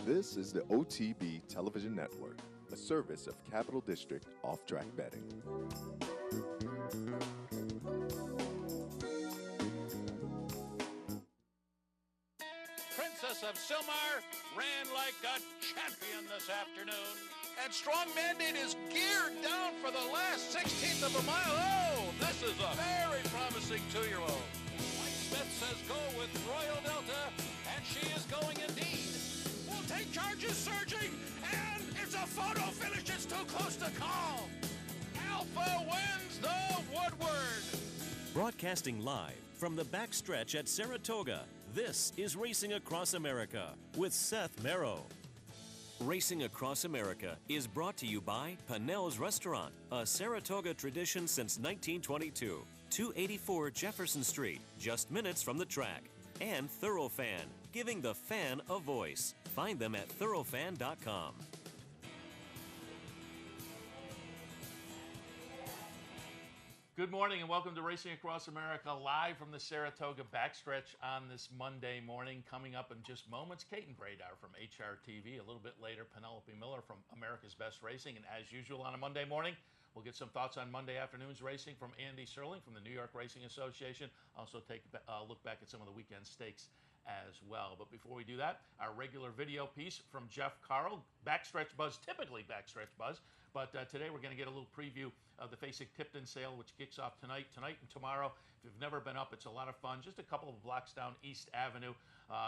This is the OTB Television Network, a service of Capital District Off-Track Betting. Princess of Silmar ran like a champion this afternoon. And Strong Mandate is geared down for the last 16th of a mile. Oh, this is a very promising two-year-old. Mike Smith says go with Royal Delta, and she is going indeed. Will take charges surging, and it's a photo finish. It's too close to call. Alpha wins the Woodward. Broadcasting live from the backstretch at Saratoga, this is Racing Across America with Seth Merrow. Racing Across America is brought to you by Pannell's Restaurant, a Saratoga tradition since 1922. 284 Jefferson Street, just minutes from the track. And Thoroughfan, giving the fan a voice. Find them at thoroughfan.com. Good morning and welcome to Racing Across America, live from the Saratoga backstretch on this Monday morning. Coming up in just moments, Kaiten Bradar from HRTV. A little bit later, Penelope Miller from America's Best Racing. And as usual on a Monday morning, we'll get some thoughts on Monday afternoon's racing from Andy Serling from the New York Racing Association. Also take a look back at some of the weekend stakes as well. But before we do that, our regular video piece from Jeff Carl, Backstretch Buzz, typically Backstretch Buzz. But today we're going to get a little preview of the Fasig-Tipton sale, which kicks off tonight and tomorrow. If you've never been up, it's a lot of fun. Just a couple of blocks down East Avenue.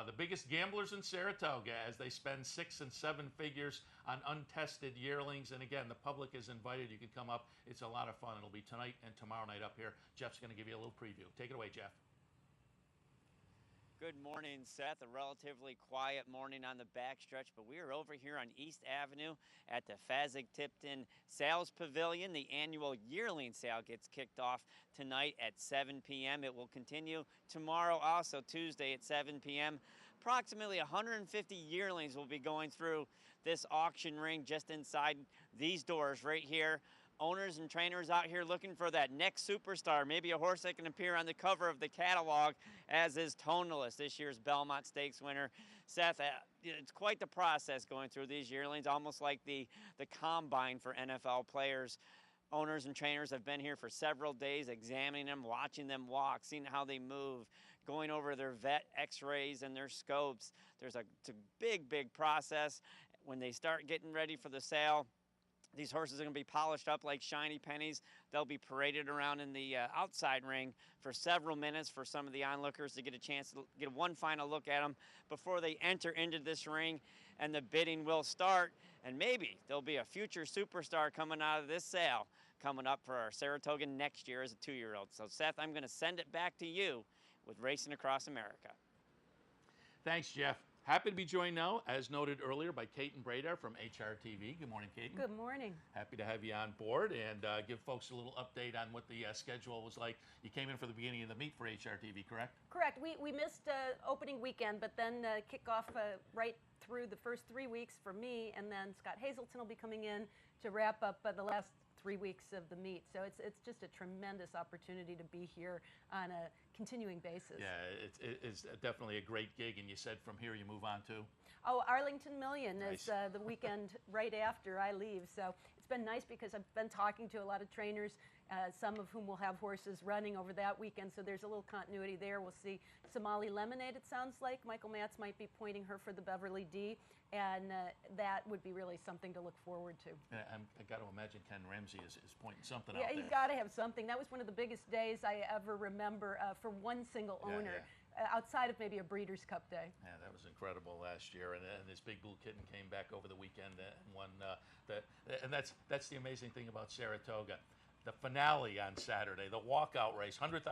The biggest gamblers in Saratoga as they spend 6 and 7 figures on untested yearlings. And again, the public is invited. You can come up. It's a lot of fun. It'll be tonight and tomorrow night up here. Jeff's going to give you a little preview. Take it away, Jeff. Good morning, Seth. A relatively quiet morning on the backstretch, but we are over here on East Avenue at the Fasig-Tipton Sales Pavilion. The annual yearling sale gets kicked off tonight at 7 p.m. It will continue tomorrow, also Tuesday at 7 p.m. Approximately 150 yearlings will be going through this auction ring just inside these doors right here. Owners and trainers out here looking for that next superstar, maybe a horse that can appear on the cover of the catalog, as is Tonalist, this year's Belmont Stakes winner. Seth, it's quite the process going through these yearlings, almost like the combine for NFL players. Owners and trainers have been here for several days examining them, watching them walk, seeing how they move, going over their vet x-rays and their scopes. It's a big, big process. When they start getting ready for the sale, these horses are going to be polished up like shiny pennies. They'll be paraded around in the outside ring for several minutes for some of the onlookers to get a chance to get one final look at them before they enter into this ring, and the bidding will start. And maybe there'll be a future superstar coming out of this sale coming up for our Saratoga next year as a 2-year-old. So, Seth, I'm going to send it back to you with Racing Across America. Thanks, Jeff. Happy to be joined now, as noted earlier, by Kaiten Bradar from HRTV. Good morning, Kaiten. Good morning. Happy to have you on board and give folks a little update on what the schedule was like. You came in for the beginning of the meet for HRTV, correct? Correct. We missed opening weekend, but then kickoff right through the first 3 weeks for me, and then Scott Hazelton will be coming in to wrap up the last 3 weeks of the meet. So it's just a tremendous opportunity to be here on a continuing basis. Yeah, it's definitely a great gig. And you said from here you move on to? Oh, Arlington Million nice. is the weekend right after I leave. So it's been nice because I've been talking to a lot of trainers, some of whom will have horses running over that weekend. So there's a little continuity there. We'll see Somali Lemonade, it sounds like. Michael Matz might be pointing her for the Beverly D. And that would be really something to look forward to. I got to imagine Ken Ramsey is pointing something out there. Yeah, you got to have something. That was one of the biggest days I ever remember for one single owner. Outside of maybe a Breeders' Cup day. Yeah, that was incredible last year, and this Big Blue Kitten came back over the weekend and won. And that's the amazing thing about Saratoga. The finale on Saturday, the walkout race, $100,000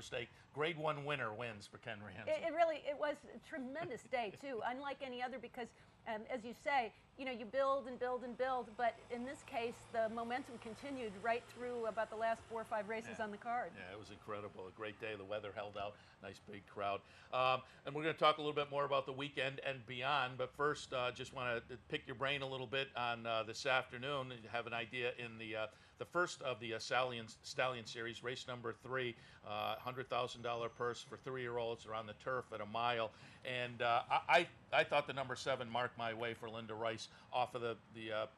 stake, Grade 1 winner wins for Ken Ramsey. It was a tremendous day too, unlike any other, because as you say, you build and build and build, but in this case, the momentum continued right through about the last 4 or 5 races on the card. Yeah, it was incredible. A great day. The weather held out. Nice big crowd. And we're going to talk a little bit more about the weekend and beyond, but first, just want to pick your brain a little bit on this afternoon. You have an idea in the the first of the Stallion Series, race number 3, $100,000 purse for 3-year-olds around the turf at a mile. And I thought the number 7, Mark My Way for Linda Rice, off of the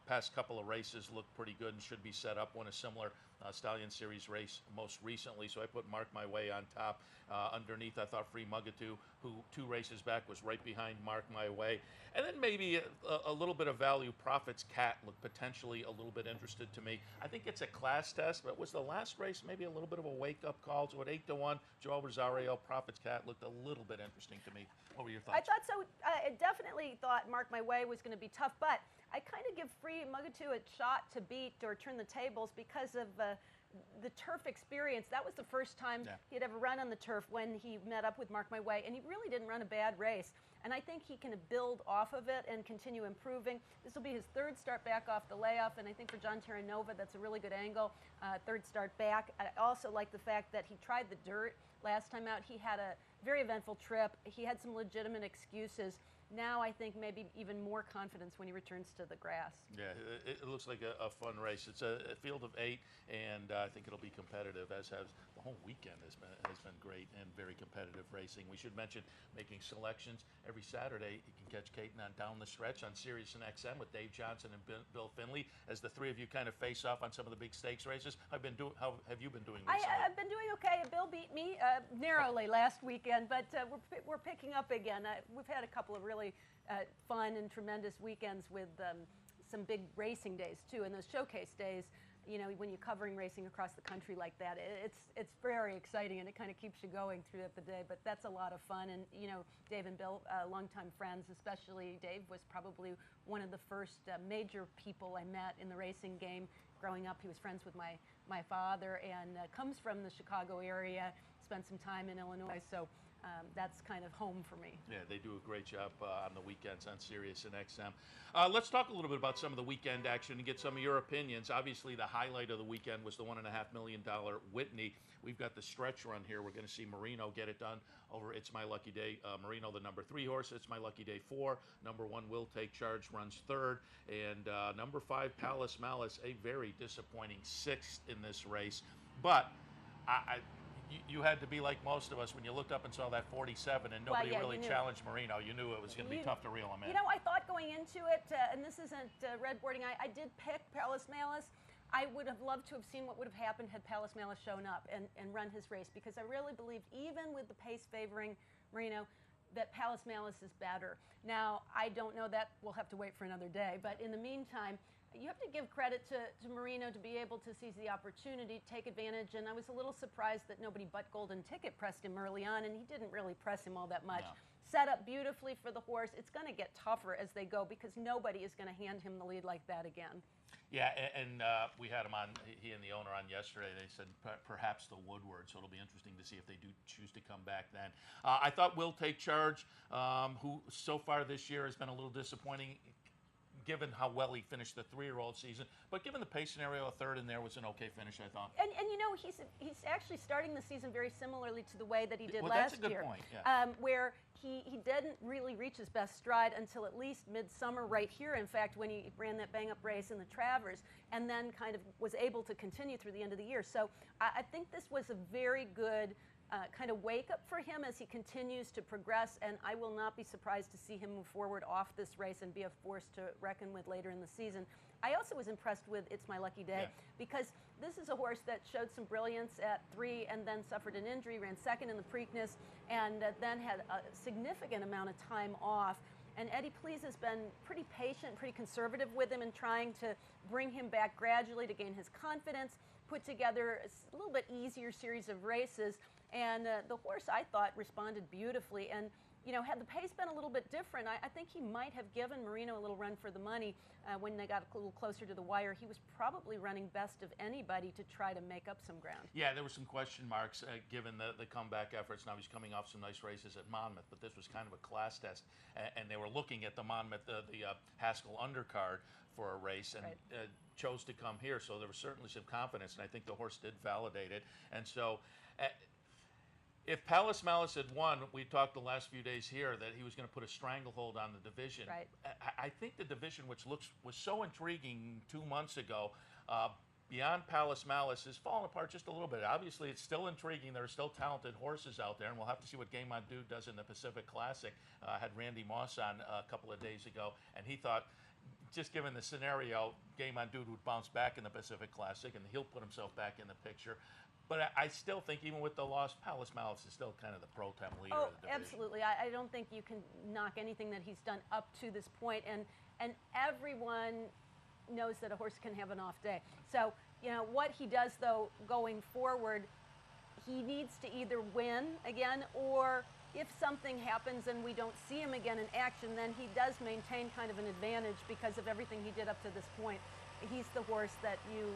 past couple of races, looked pretty good and should be set up. Won a similar Stallion Series race most recently, so I put Mark My Way on top. Underneath, I thought Free Mugatu, who 2 races back was right behind Mark My Way. And then maybe a little bit of value. Profits Cat looked potentially a little bit interested to me. I think it's a class test, but was the last race maybe a little bit of a wake-up call? So at 8-1, Joel Rosario, Profits Cat looked a little bit interesting to me. What were your thoughts? I thought so. I definitely thought Mark My Way was going to be tough, but I kind of give Free Mugatu a shot to beat or turn the tables because of the turf experience. That was the first time he'd ever run on the turf when he met up with Mark My Way, and he really didn't run a bad race. And I think he can build off of it and continue improving. This will be his 3rd start back off the layoff, and I think for John Terranova, that's a really good angle, 3rd start back. I also like the fact that he tried the dirt last time out. He had a very eventful trip. He had some legitimate excuses. Now I think maybe even more confidence when he returns to the grass. Yeah, it looks like a fun race. It's a field of 8, and I think it'll be competitive, as has the whole weekend has been great and very competitive racing. We should mention making selections every Saturday. You can catch Caton on Down the Stretch on Sirius and XM with Dave Johnson and Bill Finley as the 3 of you kind of face off on some of the big stakes races. How have you been doing recently? I've been doing okay. Bill beat me narrowly last weekend, but we're picking up again. We've had a couple of really fun and tremendous weekends with some big racing days too, and those showcase days. You know, when you're covering racing across the country like that, it's very exciting, and it kind of keeps you going throughout the day. But that's a lot of fun, and you know, Dave and Bill, longtime friends, especially Dave was probably one of the first major people I met in the racing game. Growing up, he was friends with my father, and comes from the Chicago area. Spent some time in Illinois, so. That's kind of home for me. Yeah, they do a great job on the weekends on Sirius and XM. Let's talk a little bit about some of the weekend action and get some of your opinions. Obviously, the highlight of the weekend was the $1.5 million Whitney. We've got the stretch run here. We're going to see Marino get it done over It's My Lucky Day. Marino, the number 3 horse. It's My Lucky Day 4. Number 1, Will Take Charge, runs 3rd. And number 5, Palace Malice, a very disappointing 6th in this race. But you had to be like most of us when you looked up and saw that 47 and nobody really challenged Marino. You knew it was going to be tough to reel him in. You know, I thought going into it, and this isn't redboarding, I did pick Palace Malice. I would have loved to have seen what would have happened had Palace Malice shown up and run his race, because I really believed, even with the pace favoring Marino, that Palace Malice is better. Now, I don't know that. We'll have to wait for another day. But in the meantime, you have to give credit to Marino to be able to seize the opportunity, take advantage, and I was a little surprised that nobody but Golden Ticket pressed him early on, and he didn't really press him all that much. No. Set up beautifully for the horse. It's going to get tougher as they go, because nobody is going to hand him the lead like that again. Yeah, and we had him on, he and the owner on yesterday. They said perhaps the Woodward, so it'll be interesting to see if they do choose to come back then. I thought Will Take Charge, who so far this year has been a little disappointing, given how well he finished the 3-year-old season. But given the pace scenario, a 3rd in there was an okay finish, I thought. And you know, he's actually starting the season very similarly to the way that he did last year. That's a good point, yeah. Where he didn't really reach his best stride until at least midsummer right here, in fact, when he ran that bang-up race in the Travers, and then kind of was able to continue through the end of the year. So I think this was a very good kind of wake up for him as he continues to progress, and I will not be surprised to see him move forward off this race and be a force to reckon with later in the season. I also was impressed with It's My Lucky Day, because this is a horse that showed some brilliance at 3 and then suffered an injury, ran 2nd in the Preakness, and then had a significant amount of time off. And Eddie Please has been pretty patient, pretty conservative with him in trying to bring him back gradually to gain his confidence, put together a little bit easier series of races. And the horse, I thought, responded beautifully. And, you know, had the pace been a little bit different, I think he might have given Marino a little run for the money when they got a little closer to the wire. He was probably running best of anybody to try to make up some ground. Yeah, there were some question marks given the comeback efforts. Now he's coming off some nice races at Monmouth, but this was kind of a class test. And they were looking at the Monmouth, the Haskell undercard for a race, and chose to come here. So there was certainly some confidence, and I think the horse did validate it. And so if Palace Malice had won, we talked the last few days here that he was going to put a stranglehold on the division. Right. I think the division, which was so intriguing 2 months ago, beyond Palace Malice has fallen apart just a little bit. Obviously, it's still intriguing. There are still talented horses out there, and we'll have to see what Game on Dude does in the Pacific Classic. I had Randy Moss on a couple of days ago, and he thought, just given the scenario, Game on Dude would bounce back in the Pacific Classic, and he'll put himself back in the picture. But I still think, even with the loss, Palace Malice is still kind of the pro tem leader of the division. Absolutely. I don't think you can knock anything that he's done up to this point, and everyone knows that a horse can have an off day. So, you know, what he does, though, going forward, he needs to either win again, or if something happens and we don't see him again in action, then he does maintain kind of an advantage because of everything he did up to this point. He's the horse that you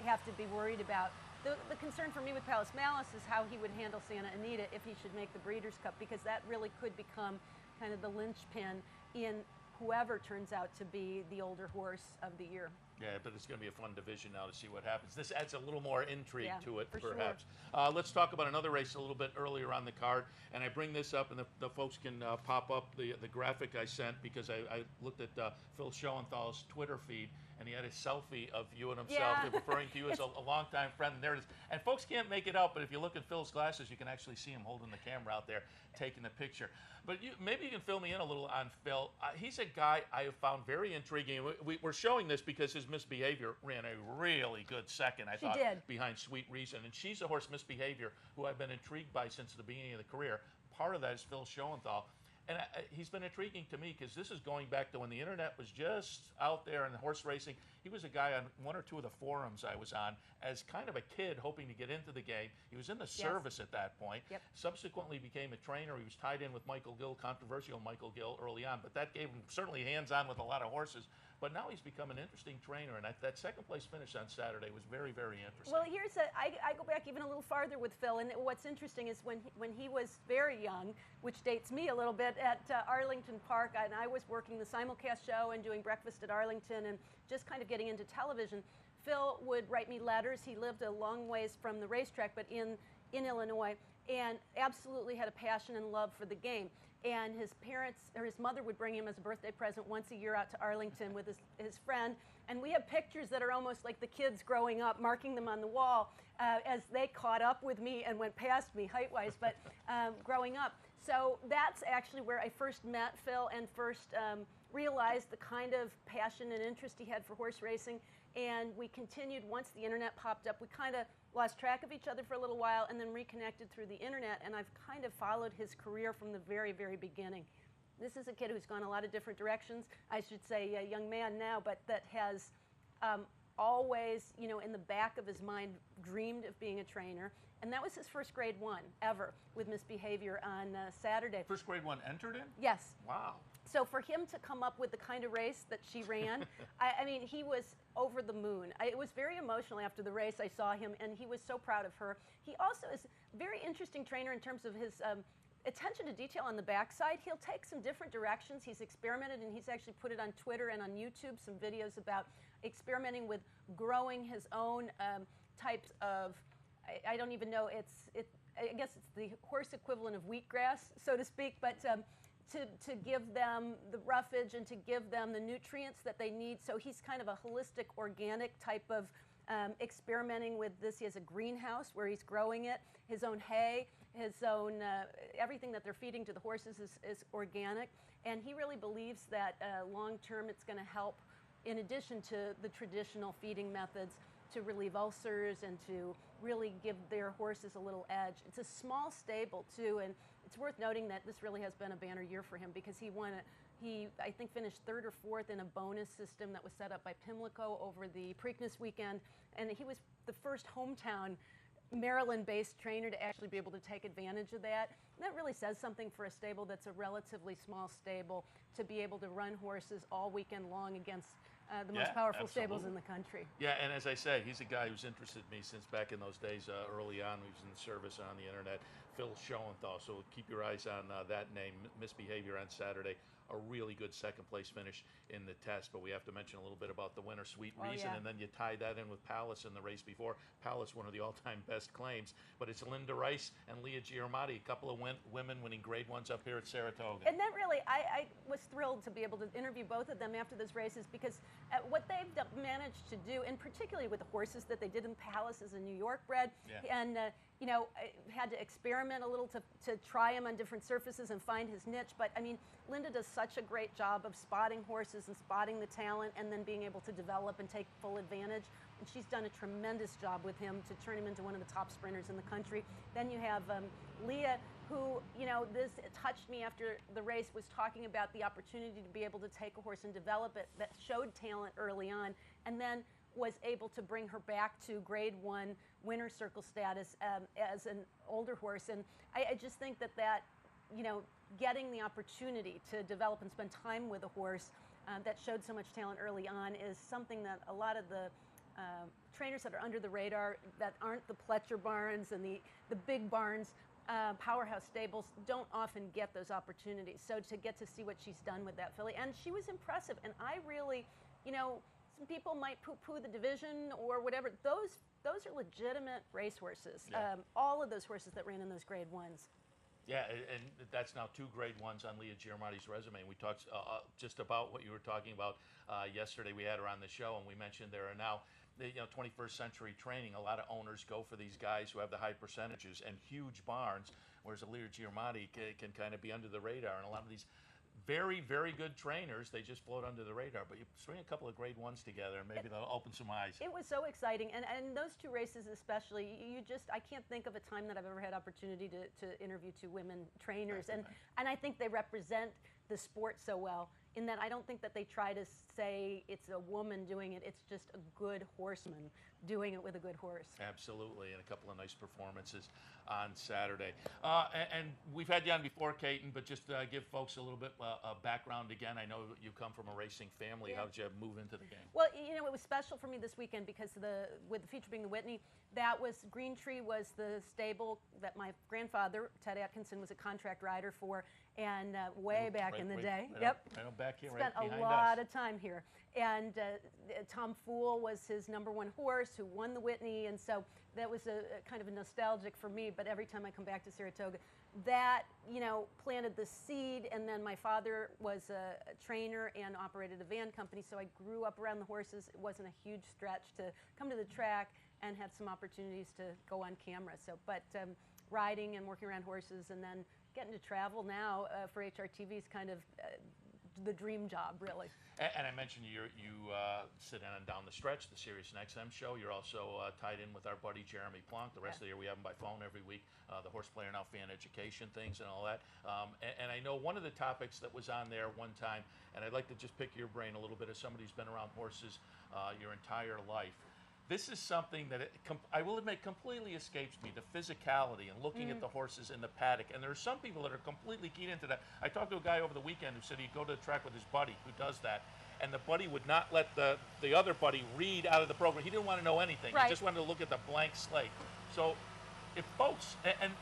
have to be worried about. The concern for me with Palace Malice is how he would handle Santa Anita if he should make the Breeders' Cup, because that really could become kind of the linchpin in whoever turns out to be the older horse of the year. Yeah, but it's going to be a fun division now to see what happens. This adds a little more intrigue to it, perhaps. Sure. Let's talk about another race a little bit earlier on the card, and I bring this up, and the folks can pop up the graphic I sent, because I looked at Phil Schoenthal's Twitter feed, and he had a selfie of you and himself, referring to you as a longtime friend. And there it is. And folks can't make it out, but if you look at Phil's glasses, you can actually see him holding the camera out there, taking the picture. But maybe you can fill me in a little on Phil. He's a guy I have found very intriguing. We're showing this because his Misbehavior ran a really good second, I thought, behind Sweet Reason. And she's a horse, Misbehavior, who I've been intrigued by since the beginning of the career. Part of that is Phil Schoenthal. And he's been intriguing to me because this is going back to when the internet was just out there in the horse racing. He was a guy on one or two of the forums I was on as kind of a kid hoping to get into the game. He was in the service at that point. Subsequently became a trainer. He was tied in with Michael Gill, controversial Michael Gill early on, but that gave him certainly hands-on with a lot of horses. But now he's become an interesting trainer, and that second place finish on Saturday was very, very interesting. Well, I go back even a little farther with Phil, and what's interesting is when he was very young, which dates me a little bit, at Arlington Park, and I was working the simulcast show and doing breakfast at Arlington and just kind of getting into television. Phil would write me letters. He lived a long ways from the racetrack, but in Illinois, and absolutely had a passion and love for the game. And his parents, or his mother, would bring him as a birthday present once a year out to Arlington with his friend. And we have pictures that are almost like the kids growing up, marking them on the wall as they caught up with me and went past me height-wise, but growing up. So that's actually where I first met Phil and first realized the kind of passion and interest he had for horse racing. And we continued once the internet popped up. We kind of lost track of each other for a little while and then reconnected through the internet, and I've kind of followed his career from the very, very beginning. This is a kid who's gone a lot of different directions. I should say a young man now, but that has always, you know, in the back of his mind dreamed of being a trainer. And that was his first grade 1 ever with Misbehavior on Saturday. First grade 1 entered in? Yes. Wow. So for him to come up with the kind of race that she ran, I mean, he was over the moon. It was very emotional after the race. I saw him, and he was so proud of her. He also is a very interesting trainer in terms of his attention to detail on the backside. He'll take some different directions. He's experimented, and he's actually put it on Twitter and on YouTube, some videos about experimenting with growing his own types of, I don't even know, I guess it's the horse equivalent of wheatgrass, so to speak, but to give them the roughage and to give them the nutrients that they need. So he's kind of a holistic, organic type of experimenting with this. He has a greenhouse where he's growing it, his own hay, his own, everything that they're feeding to the horses is organic. And he really believes that long-term it's going to help, in addition to the traditional feeding methods, to relieve ulcers and to really give their horses a little edge. It's a small stable too, and it's worth noting that this really has been a banner year for him because he I think finished 3rd or 4th in a bonus system that was set up by Pimlico over the Preakness weekend, and he was the first hometown Maryland-based trainer to actually be able to take advantage of that. And that really says something for a stable that's a relatively small stable to be able to run horses all weekend long against the most powerful stables in the country. Yeah, and as I say, he's a guy who's interested me since back in those days early on. He was in service on the internet. Phil Schoenthal. So keep your eyes on that name. Misbehavior on Saturday. A really good second place finish in the test, but we have to mention a little bit about the winner, Sweet Reason, and then you tie that in with Palace in the race before. Palace, one of the all-time best claims, but it's Linda Rice and Leah Giarmati, a couple of women winning grade ones up here at Saratoga. And that really, I was thrilled to be able to interview both of them after those races, because what they've managed to do, and particularly with the horses that they did in Palace as a New York bred, and you know, had to experiment a little to try him on different surfaces and find his niche. But I mean, Linda does such a great job of spotting horses and spotting the talent and then being able to develop and take full advantage. And she's done a tremendous job with him to turn him into one of the top sprinters in the country. Then you have Leah, who, you know, this touched me after the race, was talking about the opportunity to be able to take a horse and develop it that showed talent early on, and then was able to bring her back to grade 1 winner's circle status as an older horse. And I just think that, you know, getting the opportunity to develop and spend time with a horse that showed so much talent early on is something that a lot of the trainers that are under the radar, that aren't the Pletcher barns and the big barns, powerhouse stables, don't often get those opportunities. So to get to see what she's done with that filly, and she was impressive. And I really, you know, some people might poo-poo the division or whatever. Those are legitimate racehorses. Yeah. All of those horses that ran in those grade 1s. Yeah, and that's now 2 grade 1s on Leah Giarmati's resume. We talked just about what you were talking about yesterday. We had her on the show, and we mentioned there are now, you know, 21st century training. A lot of owners go for these guys who have the high percentages and huge barns, whereas a Leah Giarmati can kind of be under the radar. And a lot of these very, very good trainers, they just float under the radar. But you string a couple of grade 1s together, and maybe they'll open some eyes. It was so exciting, and those 2 races especially, I can't think of a time that I've ever had opportunity to interview 2 women trainers, and I think they represent the sport so well, in that I don't think that they try to say it's a woman doing it. It's just a good horseman doing it with a good horse. Absolutely, and a couple of nice performances on Saturday. And we've had you on before, Kaiten, but just give folks a little bit of background again. I know you come from a racing family. Yeah. How did you move into the game? Well, you know, it was special for me this weekend because with the feature being the Whitney, that was Green Tree was the stable that my grandfather, Ted Atkinson, was a contract rider for, and way back in the day. Yep. I know, back here, Spent right behind a lot us. of time here. And Tom Fool was his #1 horse who won the Whitney, and so that was a kind of a nostalgic for me. But every time I come back to Saratoga, that, you know, planted the seed. And then my father was a trainer and operated a van company, so I grew up around the horses. It wasn't a huge stretch to come to the track and have some opportunities to go on camera. So, but riding and working around horses, and then getting to travel now for HRTV is kind of the dream job, really. And I mentioned you sit in and down the stretch, the Sirius XM show. You're also tied in with our buddy Jeremy Plonk. The rest of the year we have him by phone every week. The Horse Player Now fan education things and all that. And I know one of the topics that was on there one time, and I'd like to just pick your brain a little bit as somebody who's been around horses your entire life. This is something that I will admit completely escapes me, the physicality and looking at the horses in the paddock. And there are some people that are completely keyed into that. I talked to a guy over the weekend who said he'd go to the track with his buddy who does that. And the buddy would not let the other buddy read out of the program. He didn't want to know anything. Right. He just wanted to look at the blank slate. So if folks, and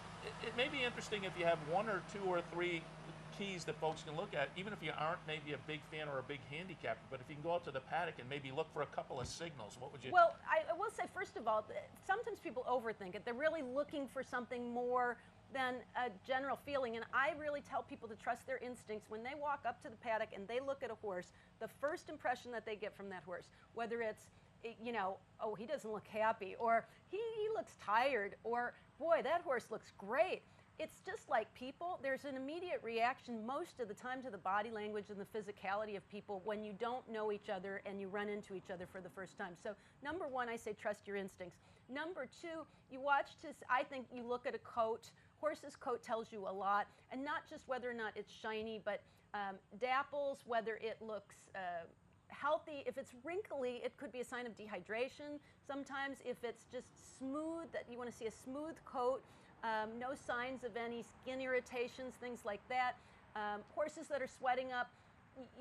it may be interesting if you have 1 or 2 or 3 keys that folks can look at, even if you aren't maybe a big fan or a big handicapper, but if you can go out to the paddock and maybe look for a couple of signals, what would you? Well, I will say, first of all, sometimes people overthink it. They're really looking for something more than a general feeling, and I really tell people to trust their instincts. When they walk up to the paddock and they look at a horse, the first impression that they get from that horse, whether it's, you know, oh, he doesn't look happy, or he looks tired, or boy, that horse looks great. It's just like people. There's an immediate reaction most of the time to the body language and the physicality of people when you don't know each other and you run into each other for the first time. So number 1, I say trust your instincts. Number 2, you watch I think you look at a coat. Horse's coat tells you a lot, and not just whether or not it's shiny, but dapples, whether it looks healthy. If it's wrinkly, it could be a sign of dehydration. Sometimes if it's just smooth, that you want to see a smooth coat. No signs of any skin irritations, things like that. Horses that are sweating up,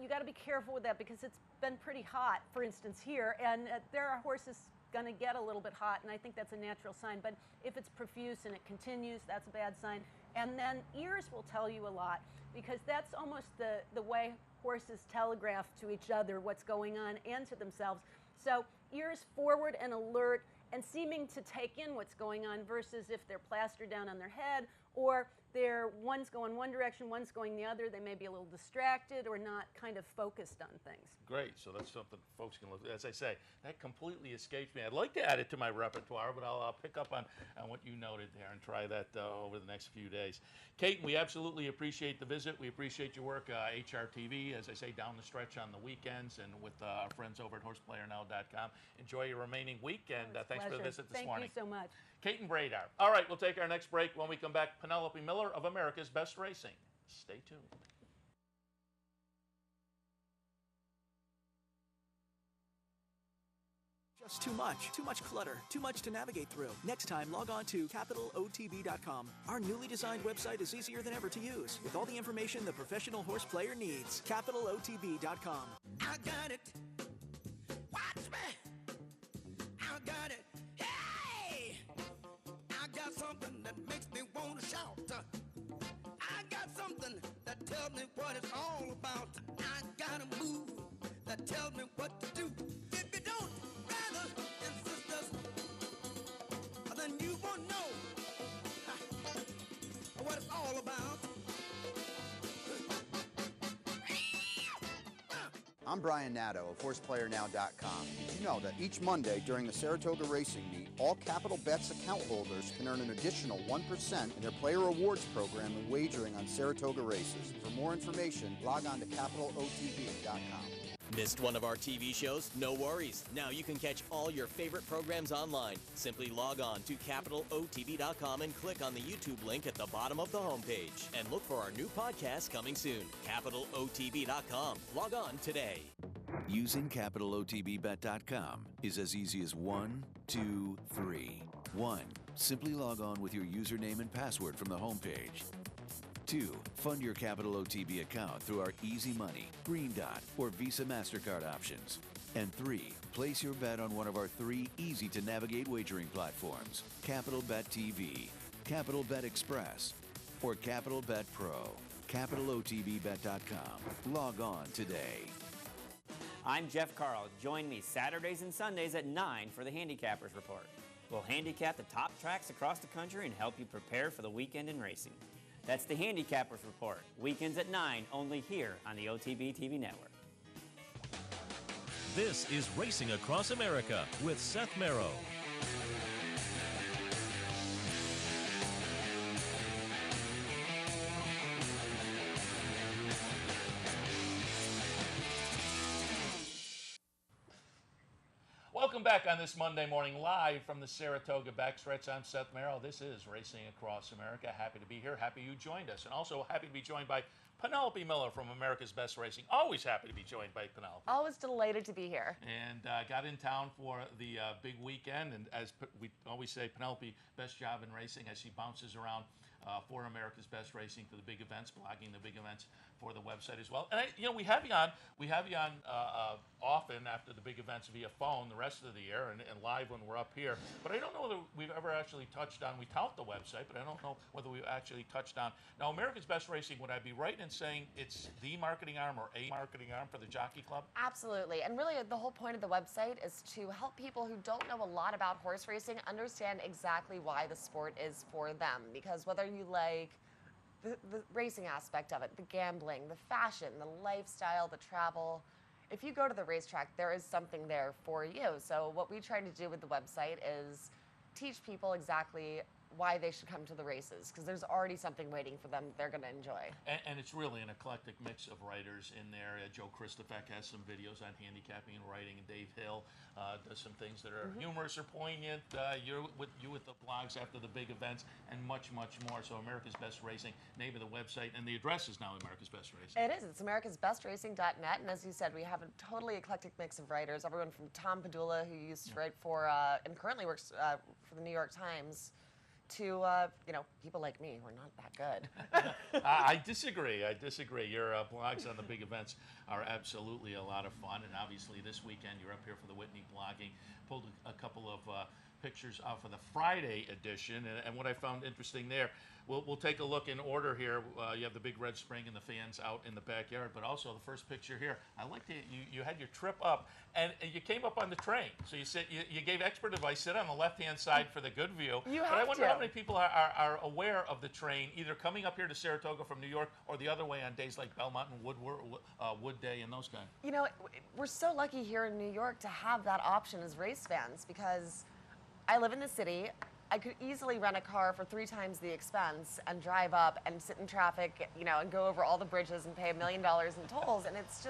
you got to be careful with that because it's been pretty hot, for instance, here. And there are horses going to get a little bit hot, and I think that's a natural sign. But if it's profuse and it continues, that's a bad sign. And then ears will tell you a lot, because that's almost the way horses telegraph to each other what's going on and to themselves. So ears forward and alert and seeming to take in what's going on, versus if they're plastered down on their head, or one's going one direction, one's going the other, they may be a little distracted or not kind of focused on things. Great, so that's something folks can look at. As I say, that completely escapes me. I'd like to add it to my repertoire, but I'll pick up on what you noted there and try that over the next few days. Kate, we absolutely appreciate the visit. We appreciate your work, HRTV, as I say, down the stretch on the weekends, and with our friends over at horseplayernow.com. Enjoy your remaining week, and thanks for the visit this morning. Thank you so much. Kate and Bradar. All right, we'll take our next break. When we come back, Penelope Miller of America's Best Racing. Stay tuned. Just too much clutter, too much to navigate through. Next time, log on to CapitalOTB.com. Our newly designed website is easier than ever to use, with all the information the professional horse player needs. CapitalOTB.com. I got it. Watch me. I got it. Hey! I got something that makes me want to shout. I got something that tells me what it's all about. I got a move that tells me what to do. If you don't, brothers and sisters, then you won't know what it's all about. I'm Brian Nadeau of HorsePlayerNow.com. Did you know that each Monday during the Saratoga Racing Meet, all Capital Bets account holders can earn an additional 1% in their player rewards program when wagering on Saratoga races? For more information, log on to CapitalOTB.com. Missed one of our TV shows? No worries. Now you can catch all your favorite programs online. Simply log on to CapitalOTB.com and click on the YouTube link at the bottom of the homepage. And look for our new podcast coming soon. CapitalOTB.com. Log on today. Using CapitalOTBBet.com is as easy as 1, 2, 3. 1. Simply log on with your username and password from the homepage. 2. Fund your Capital OTB account through our Easy Money, Green Dot, or Visa MasterCard options. And 3. Place your bet on one of our 3 easy-to-navigate wagering platforms, Capital Bet TV, Capital Bet Express, or Capital Bet Pro. CapitalOTBBet.com. Log on today. I'm Jeff Carl. Join me Saturdays and Sundays at 9 for the Handicappers Report. We'll handicap the top tracks across the country and help you prepare for the weekend in racing. That's the Handicappers Report, weekends at 9, only here on the OTB TV network. This is Racing Across America with Seth Merrow. Welcome back on this Monday morning, live from the Saratoga backstretch. I'm Seth Merrow. This is Racing Across America. Happy to be here. Happy you joined us. And also happy to be joined by Penelope Miller from America's Best Racing. Always happy to be joined by Penelope. Always delighted to be here. And got in town for the big weekend. And as we always say, Penelope, best job in racing as she bounces around for America's Best Racing for the big events, blogging the big events for the website as well. And we have you on often after the big events via phone the rest of the year, and live when we're up here. But I don't know whether we've ever actually touched on. We tout the website, but I don't know whether we've actually touched on. Now, America's Best Racing, would I be right in saying it's the marketing arm or a marketing arm for the Jockey Club? Absolutely. And really, the whole point of the website is to help people who don't know a lot about horse racing understand exactly why the sport is for them. Because whether you like the racing aspect of it, the gambling, the fashion, the lifestyle, the travel, if you go to the racetrack, there is something there for you. So what we try to do with the website is teach people exactly why they should come to the races, because there's already something waiting for them they're going to enjoy. And it's really an eclectic mix of writers in there. Joe Christofek has some videos on handicapping and writing, and Dave Hill does some things that are humorous or poignant. You with the blogs after the big events, and much, much more. So America's Best Racing, name of the website, and the address is now America's Best Racing. It is. It's americasbestracing.net, and as you said, we have a totally eclectic mix of writers. Everyone from Tom Padula, who used to write for and currently works for the New York Times, to people like me who are not that good. I disagree. Your blogs on the big events are absolutely a lot of fun, and obviously this weekend you're up here for the Whitney blogging. Pulled a couple of pictures off of the Friday edition, and what I found interesting there, we'll take a look in order here. You have the big red spring and the fans out in the backyard, but also the first picture here. I like that you had your trip up, and you came up on the train. So you said you gave expert advice. Sit on the left-hand side for the good view. But I wonder how many people are aware of the train, either coming up here to Saratoga from New York or the other way on days like Belmont and Wood Day and those kind. You know, we're so lucky here in New York to have that option as race fans, because I live in the city. I could easily rent a car for 3 times the expense and drive up and sit in traffic, and go over all the bridges and pay $1 million in tolls. And it's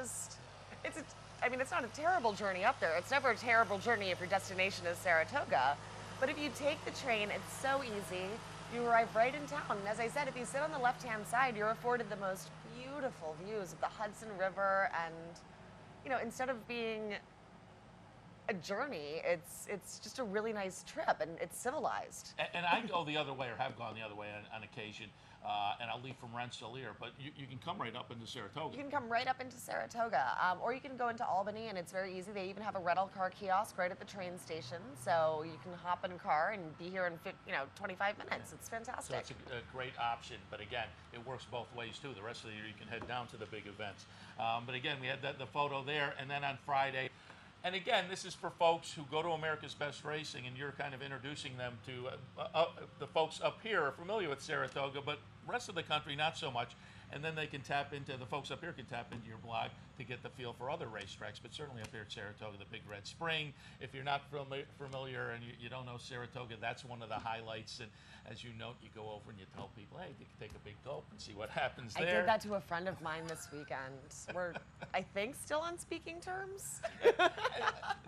not a terrible journey up there. It's never a terrible journey if your destination is Saratoga. But if you take the train, it's so easy. You arrive right in town. And as I said, if you sit on the left-hand side, you're afforded the most beautiful views of the Hudson River. And, instead of being a journey, it's just a really nice trip, and it's civilized. And I go the other way, or have gone the other way on occasion, and I'll leave from Rensselaer, but you can come right up into Saratoga. You can come right up into Saratoga, or you can go into Albany, and it's very easy. They even have a rental car kiosk right at the train station, so you can hop in a car and be here in 25 minutes. It's fantastic. So it's a great option, but again, it works both ways too. The rest of the year you can head down to the big events. But again, we had the photo there, and then on Friday. And again, this is for folks who go to America's Best Racing, and you're kind of introducing them to the folks up here are familiar with Saratoga, but rest of the country not so much. And then the folks up here can tap into your blog to get the feel for other racetracks, but certainly up here at Saratoga, the Big Red Spring. If you're not familiar and you don't know Saratoga, that's one of the highlights. And as you note, you go over and you tell people, hey, you can take a big gulp and see what happens there. I did that to a friend of mine this weekend. We're, I think, still on speaking terms.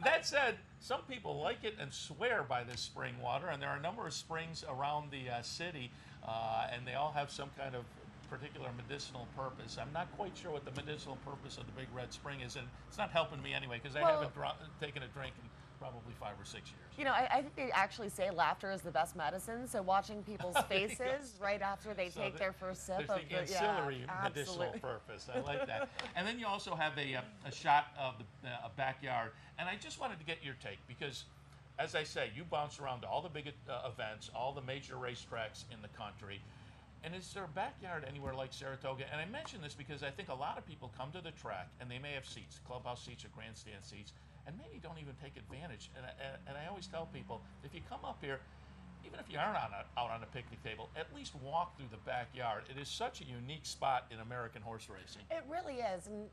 That said, some people like it and swear by this spring water, and there are a number of springs around the city, and they all have some kind of particular medicinal purpose. I'm not quite sure what the medicinal purpose of the Big Red Spring is, and it's not helping me anyway, because I haven't taken a drink in probably 5 or 6 years. I think they actually say laughter is the best medicine, so watching people's faces right after they take their first sip of the ancillary medicinal purpose. I like that. And then you also have a shot of a backyard, and I just wanted to get your take, because as I say, you bounce around to all the big events, all the major racetracks in the country. And is there a backyard anywhere like Saratoga? And I mention this because I think a lot of people come to the track and they may have seats, clubhouse seats or grandstand seats, and maybe don't even take advantage. And I always tell people, if you come up here, even if you aren't out on a picnic table, at least walk through the backyard. It is such a unique spot in American horse racing. It really is. And,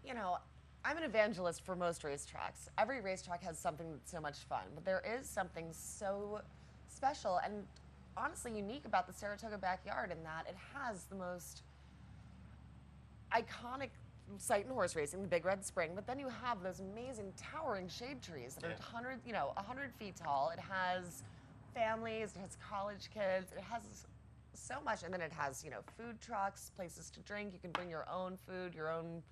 I'm an evangelist for most racetracks. Every racetrack has something that's so much fun, but there is something so special and honestly unique about the Saratoga backyard in that it has the most iconic site in horse racing, the Big Red Spring, but then you have those amazing towering shade trees that are 100 feet tall. It has families, it has college kids, it has so much, and then it has, food trucks, places to drink. You can bring your own food, your own,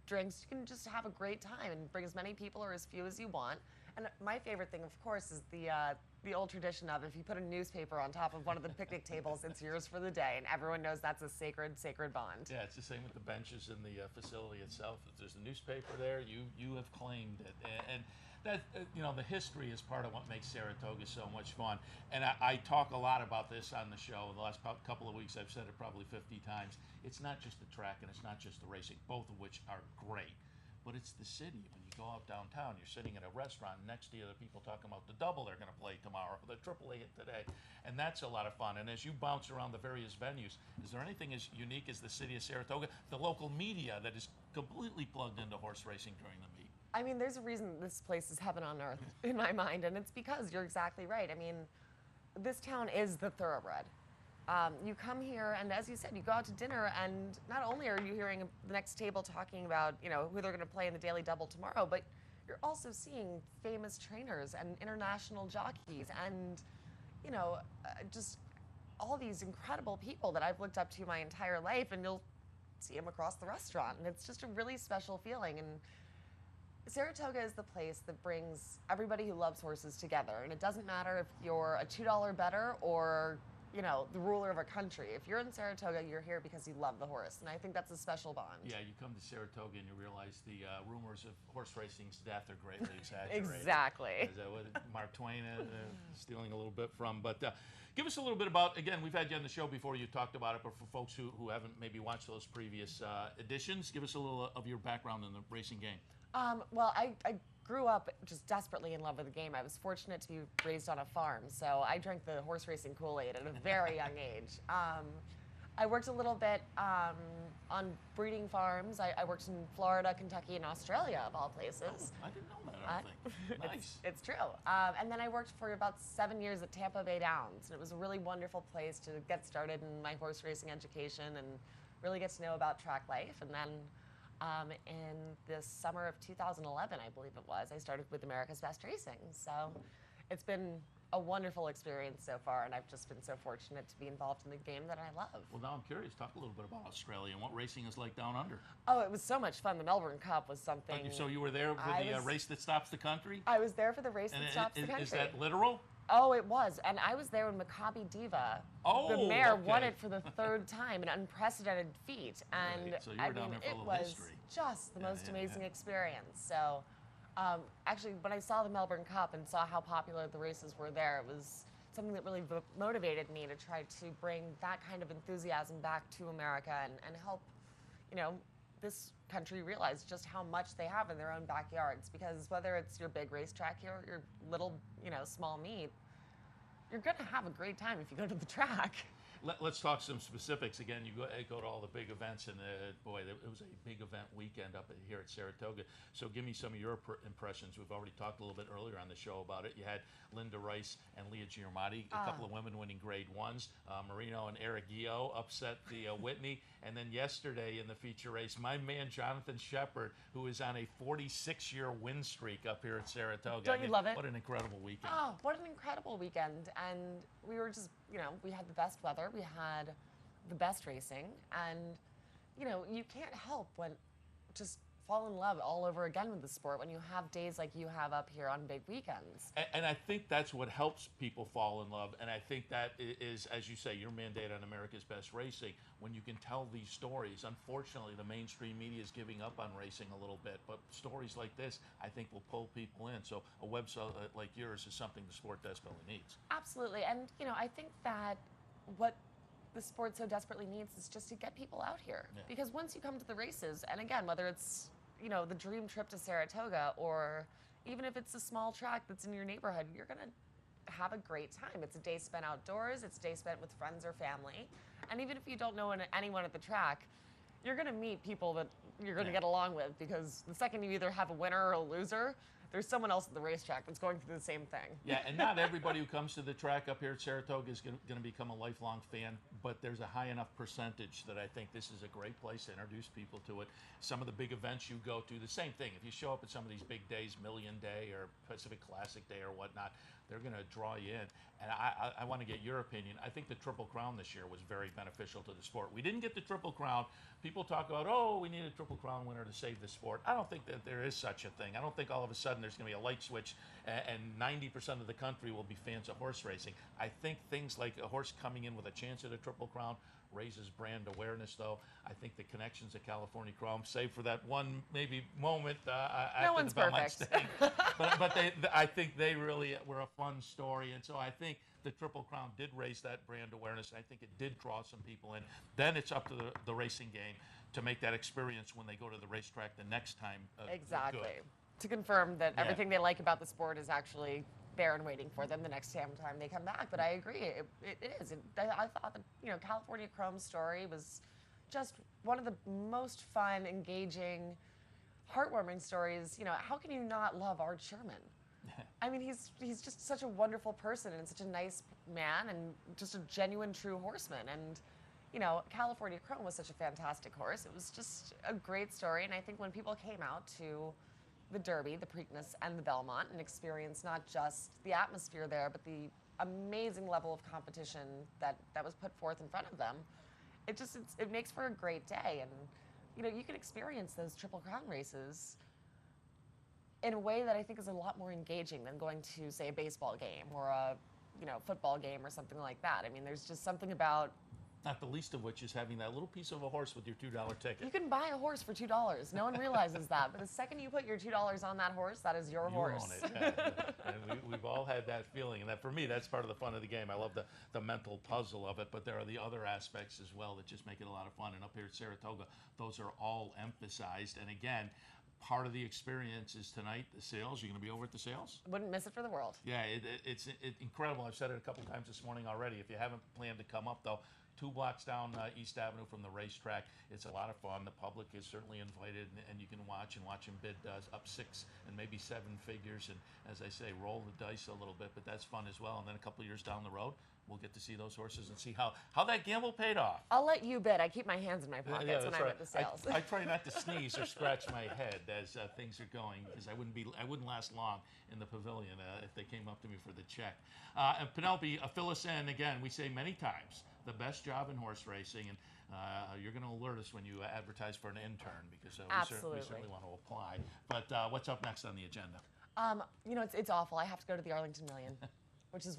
drinks. You can just have a great time and bring as many people or as few as you want. And my favorite thing, of course, is the old tradition of if you put a newspaper on top of one of the picnic tables, it's yours for the day, and everyone knows that's a sacred bond. Yeah, it's the same with the benches in the facility itself. If there's a newspaper there, you have claimed it. And that, the history is part of what makes Saratoga so much fun. And I talk a lot about this on the show. In the last couple of weeks, I've said it probably 50 times. It's not just the track and it's not just the racing, both of which are great. But it's the city. When you go out downtown, you're sitting at a restaurant next to you, the people talking about the double they're going to play tomorrow, the triple they hit today. And that's a lot of fun. And as you bounce around the various venues, is there anything as unique as the city of Saratoga, the local media that is completely plugged into horse racing during the meet? I mean, there's a reason this place is heaven on earth in my mind, and it's because you're exactly right. I mean, this town is the thoroughbred. You come here, and as you said, you go out to dinner, and not only are you hearing the next table talking about, who they're going to play in the Daily Double tomorrow, but you're also seeing famous trainers and international jockeys and, just all these incredible people that I've looked up to my entire life, and you'll see them across the restaurant, and it's just a really special feeling. And Saratoga is the place that brings everybody who loves horses together, and it doesn't matter if you're a $2 bettor or, you know, the ruler of a country. If you're in Saratoga, you're here because you love the horse, and I think that's a special bond. Yeah, you come to Saratoga and you realize the rumors of horse racing's death are greatly exaggerated. Exactly. Is that what Mark Twain stealing a little bit from? But give us a little bit about, again, we've had you on the show before, you talked about it, but for folks who haven't maybe watched those previous editions, give us a little of your background in the racing game. Well, I grew up just desperately in love with the game. I was fortunate to be raised on a farm, so I drank the horse racing Kool-Aid at a very young age. I worked a little bit on breeding farms. I worked in Florida, Kentucky, and Australia, of all places. Oh, I didn't know that, I don't think. Nice. It's true. And then I worked for about 7 years at Tampa Bay Downs, and it was a really wonderful place to get started in my horse racing education and really get to know about track life. And then in the summer of 2011, I believe it was, I started with America's Best Racing. So it's been a wonderful experience so far, and I've just been so fortunate to be involved in the game that I love. Well, now I'm curious. Talk a little bit about Australia and what racing is like down under. Oh, it was so much fun. The Melbourne Cup was something. So you were there for the race that stops the country? I was there for the race that stops the country. Is that literal? Oh, it was. And I was there when Maccabi Diva, the mare, won it for the third time, an unprecedented feat. And right. So you were down there for a little was history. Just the most amazing experience. So actually, when I saw the Melbourne Cup and saw how popular the races were there, it was something that really motivated me to try to bring that kind of enthusiasm back to America and help, you know, this country realize just how much they have in their own backyards. Because whether it's your big racetrack here or your little, you know, small meet, you're going to have a great time if you go to the track. Let's talk some specifics. Again, you go to all the big events, and boy, it was a big event weekend up here at Saratoga. So give me some of your impressions. We've already talked a little bit earlier on the show about it. You had Linda Rice and Leah Giamatti, a couple of women winning Grade 1s. Marino and Araguio upset the Whitney. And then yesterday in the feature race, my man Jonathan Shepard, who is on a 46-year win streak up here at Saratoga. Don't you love it? What an incredible weekend. Oh, what an incredible weekend. And we were just, you know, we had the best weather. We had the best racing. And, you know, you can't help but just fall in love all over again with the sport when you have days like you have up here on big weekends. And I think that's what helps people fall in love. And I think that is, as you say, your mandate on America's Best Racing, when you can tell these stories. Unfortunately, the mainstream media is giving up on racing a little bit, but stories like this, I think, will pull people in. So a website like yours is something the sport desperately needs. Absolutely. And, you know, I think that what the sport so desperately needs is just to get people out here. Yeah. Because once you come to the races, and again, whether it's, you know, the dream trip to Saratoga, or even if it's a small track that's in your neighborhood, you're going to have a great time. It's a day spent outdoors. It's a day spent with friends or family. And even if you don't know anyone at the track, you're going to meet people that you're going to get along with, because the second you either have a winner or a loser, there's someone else at the racetrack that's going through the same thing. Yeah, and not everybody who comes to the track up here at Saratoga is going to become a lifelong fan, but there's a high enough percentage that I think this is a great place to introduce people to it. Some of the big events you go to, the same thing. If you show up at some of these big days, Million Day or Pacific Classic Day or whatnot, they're going to draw you in. And I want to get your opinion. I think the Triple Crown this year was very beneficial to the sport. We didn't get the Triple Crown. People talk about, oh, we need a Triple Crown winner to save the sport. I don't think that there is such a thing. I don't think all of a sudden there's going to be a light switch and 90% of the country will be fans of horse racing. I think things like a horse coming in with a chance at a Triple Crown raises brand awareness, though. I think the connections at California Chrome, save for that one maybe moment after the Belmont Stakes. but I think they really were a fun story, and so I think the Triple Crown did raise that brand awareness, and I think it did draw some people in. Then it's up to the racing game to make that experience when they go to the racetrack the next time. Exactly. Good. To confirm that everything they like about the sport is actually there and waiting for them the next time they come back. But I agree, it is. I thought that, you know, California Chrome's story was just one of the most fun, engaging, heartwarming stories. You know, how can you not love Art Sherman? I mean, he's just such a wonderful person and such a nice man and just a genuine, true horseman. And, you know, California Chrome was such a fantastic horse. It was just a great story. And I think when people came out to the Derby, the Preakness, and the Belmont and experienced not just the atmosphere there, but the amazing level of competition that was put forth in front of them, it makes for a great day. And, you know, you can experience those Triple Crown races in a way that I think is a lot more engaging than going to, say, a baseball game or a football game or something like that. I mean, there's just something about. Not the least of which is having that little piece of a horse with your $2 ticket. You can buy a horse for $2. No one realizes that. But the second you put your $2 on that horse, that is your horse. You own it. Yeah. And we've all had that feeling. And that, for me, that's part of the fun of the game. I love the mental puzzle of it. But there are the other aspects as well that just make it a lot of fun. And up here at Saratoga, those are all emphasized. And again, part of the experience is tonight, the sales. You're going to be over at the sales? Wouldn't miss it for the world. Yeah, it's incredible. I've said it a couple times this morning already. If you haven't planned to come up, though, 2 blocks down East Avenue from the racetrack. It's a lot of fun. The public is certainly invited, and you can watch them bid up 6 and maybe 7 figures. And as I say, roll the dice a little bit, but that's fun as well. And then a couple of years down the road, we'll get to see those horses and see how that gamble paid off. I'll let you bid. I keep my hands in my pockets when I'm at the sales. I try not to sneeze or scratch my head as things are going, because I wouldn't last long in the pavilion if they came up to me for the check. And Penelope, fill us in again. We say many times the best job in horse racing, and you're going to alert us when you advertise for an intern, because we certainly want to apply. But what's up next on the agenda? It's awful. I have to go to the Arlington Million, which is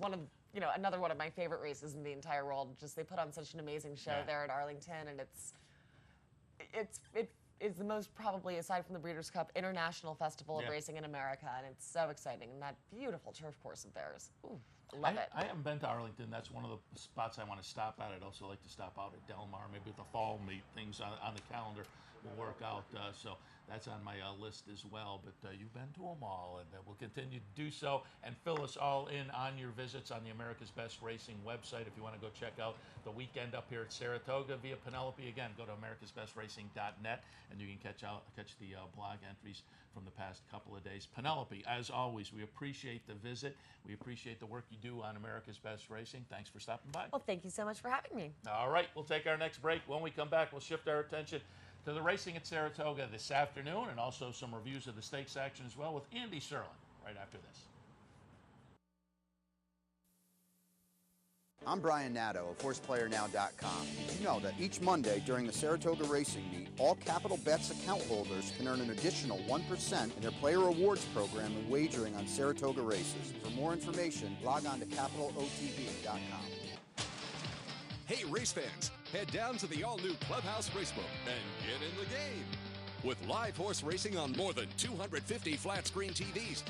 another one of my favorite races in the entire world. Just they put on such an amazing show there at Arlington, and it is the most, probably aside from the Breeders' Cup, international festival of racing in America, and it's so exciting. And that beautiful turf course of theirs. Ooh, love it. I haven't been to Arlington. That's one of the spots I want to stop at. I'd also like to stop out at Del Mar. Maybe with the fall meet, things on the calendar will work out. So that's on my list as well. But you've been to them all, and we'll continue to do so. And fill us all in on your visits on the America's Best Racing website. If you want to go check out the weekend up here at Saratoga via Penelope, again, go to americasbestracing.net, and you can catch the blog entries from the past couple of days. Penelope, as always, we appreciate the visit. We appreciate the work you do on America's Best Racing. Thanks for stopping by. Well, thank you so much for having me. All right, we'll take our next break. When we come back, we'll shift our attention to the racing at Saratoga this afternoon, and also some reviews of the stakes action as well with Andy Serling right after this. I'm Brian Nadeau of HorsePlayerNow.com. Did you know that each Monday during the Saratoga Racing Meet, all Capital Bets account holders can earn an additional 1% in their player rewards program when wagering on Saratoga races? For more information, log on to CapitalOTB.com. Hey race fans, head down to the all-new Clubhouse Racebook and get in the game. With live horse racing on more than 250 flat-screen TVs,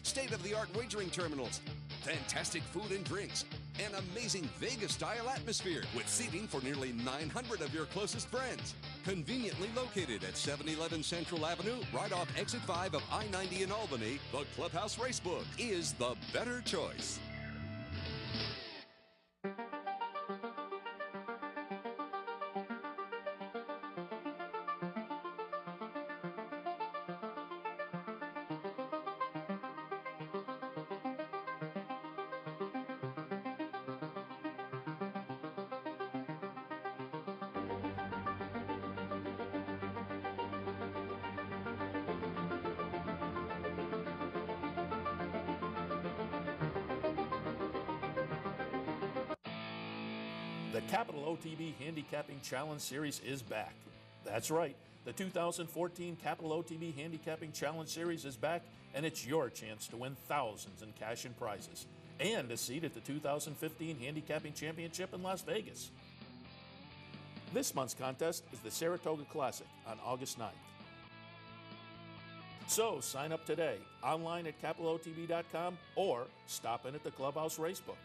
state-of-the-art wagering terminals, fantastic food and drinks, an amazing Vegas-style atmosphere with seating for nearly 900 of your closest friends. Conveniently located at 711 Central Avenue, right off Exit 5 of I-90 in Albany, the Clubhouse Racebook is the better choice. The Capital OTB Handicapping Challenge Series is back. That's right. The 2014 Capital OTB Handicapping Challenge Series is back, and it's your chance to win thousands in cash and prizes, and a seat at the 2015 Handicapping Championship in Las Vegas. This month's contest is the Saratoga Classic on August 9th. So sign up today, online at CapitalOTB.com, or stop in at the Clubhouse Racebook.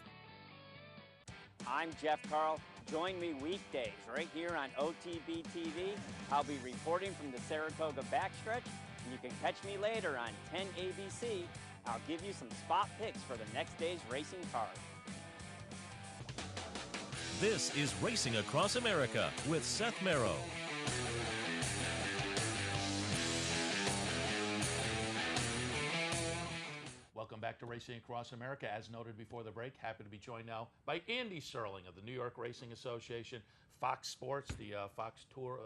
I'm Jeff Carl. Join me weekdays right here on OTB TV. I'll be reporting from the Saratoga backstretch, and you can catch me later on 10 ABC. I'll give you some spot picks for the next day's racing card. This is Racing Across America with Seth Merrow. Welcome back to Racing Across America. As noted before the break, happy to be joined now by Andy Serling of the New York Racing Association. Fox Sports, the Fox Tour,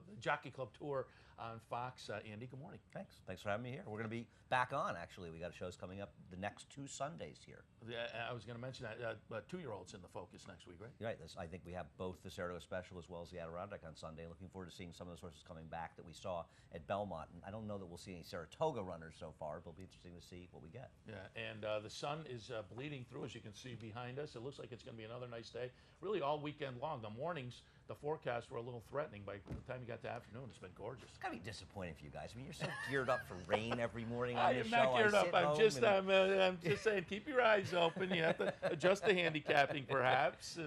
the Jockey Club Tour on Fox. Andy, good morning. Thanks for having me here. We're going to be back on, actually. We got shows coming up the next 2 Sundays here. Yeah, I was going to mention that 2-year-olds in the focus next week, right? You're right. I think we have both the Saratoga Special as well as the Adirondack on Sunday. Looking forward to seeing some of those horses coming back that we saw at Belmont. And I don't know that we'll see any Saratoga runners so far, but it'll be interesting to see what we get. Yeah, and the sun is bleeding through, as you can see behind us. It looks like it's going to be another nice day, really all weekend long. The mornings, the forecasts were a little threatening. By the time you got to afternoon, it's been gorgeous. It's got to be disappointing for you guys. I mean, you're so geared up for rain every morning on I this am show. not geared up. I'm just saying, keep your eyes open. You have to adjust the handicapping, perhaps.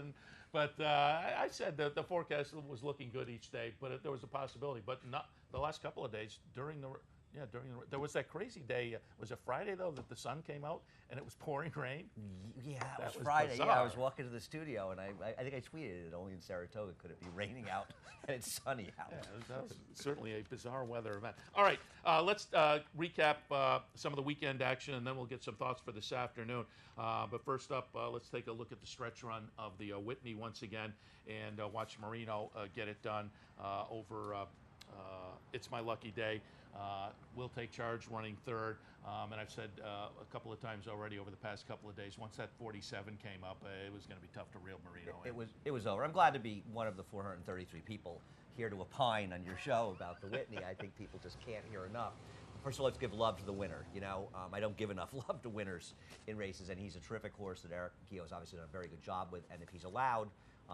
But I said that the forecast was looking good each day, but there was a possibility. But not the last couple of days during the. Yeah, there was that crazy day. Was it Friday though that the sun came out and it was pouring rain? Yeah, that was Friday. Bizarre. Yeah, I was walking to the studio and I think I tweeted it. Only in Saratoga could it be raining out and it's sunny out. Yeah, that was certainly a bizarre weather event. All right, let's recap some of the weekend action and then we'll get some thoughts for this afternoon. But first up, let's take a look at the stretch run of the Whitney once again and watch Marino get it done over. It's My Lucky Day. Will Take Charge running third, and I've said a couple of times already over the past couple of days, once that 47 came up, it was going to be tough to reel Marino in. It was over. I'm glad to be one of the 433 people here to opine on your show about the Whitney. I think people just can't hear enough. First of all, let's give love to the winner. You know, I don't give enough love to winners in races, and he's a terrific horse that Eric Keogh has obviously done a very good job with, and if he's allowed,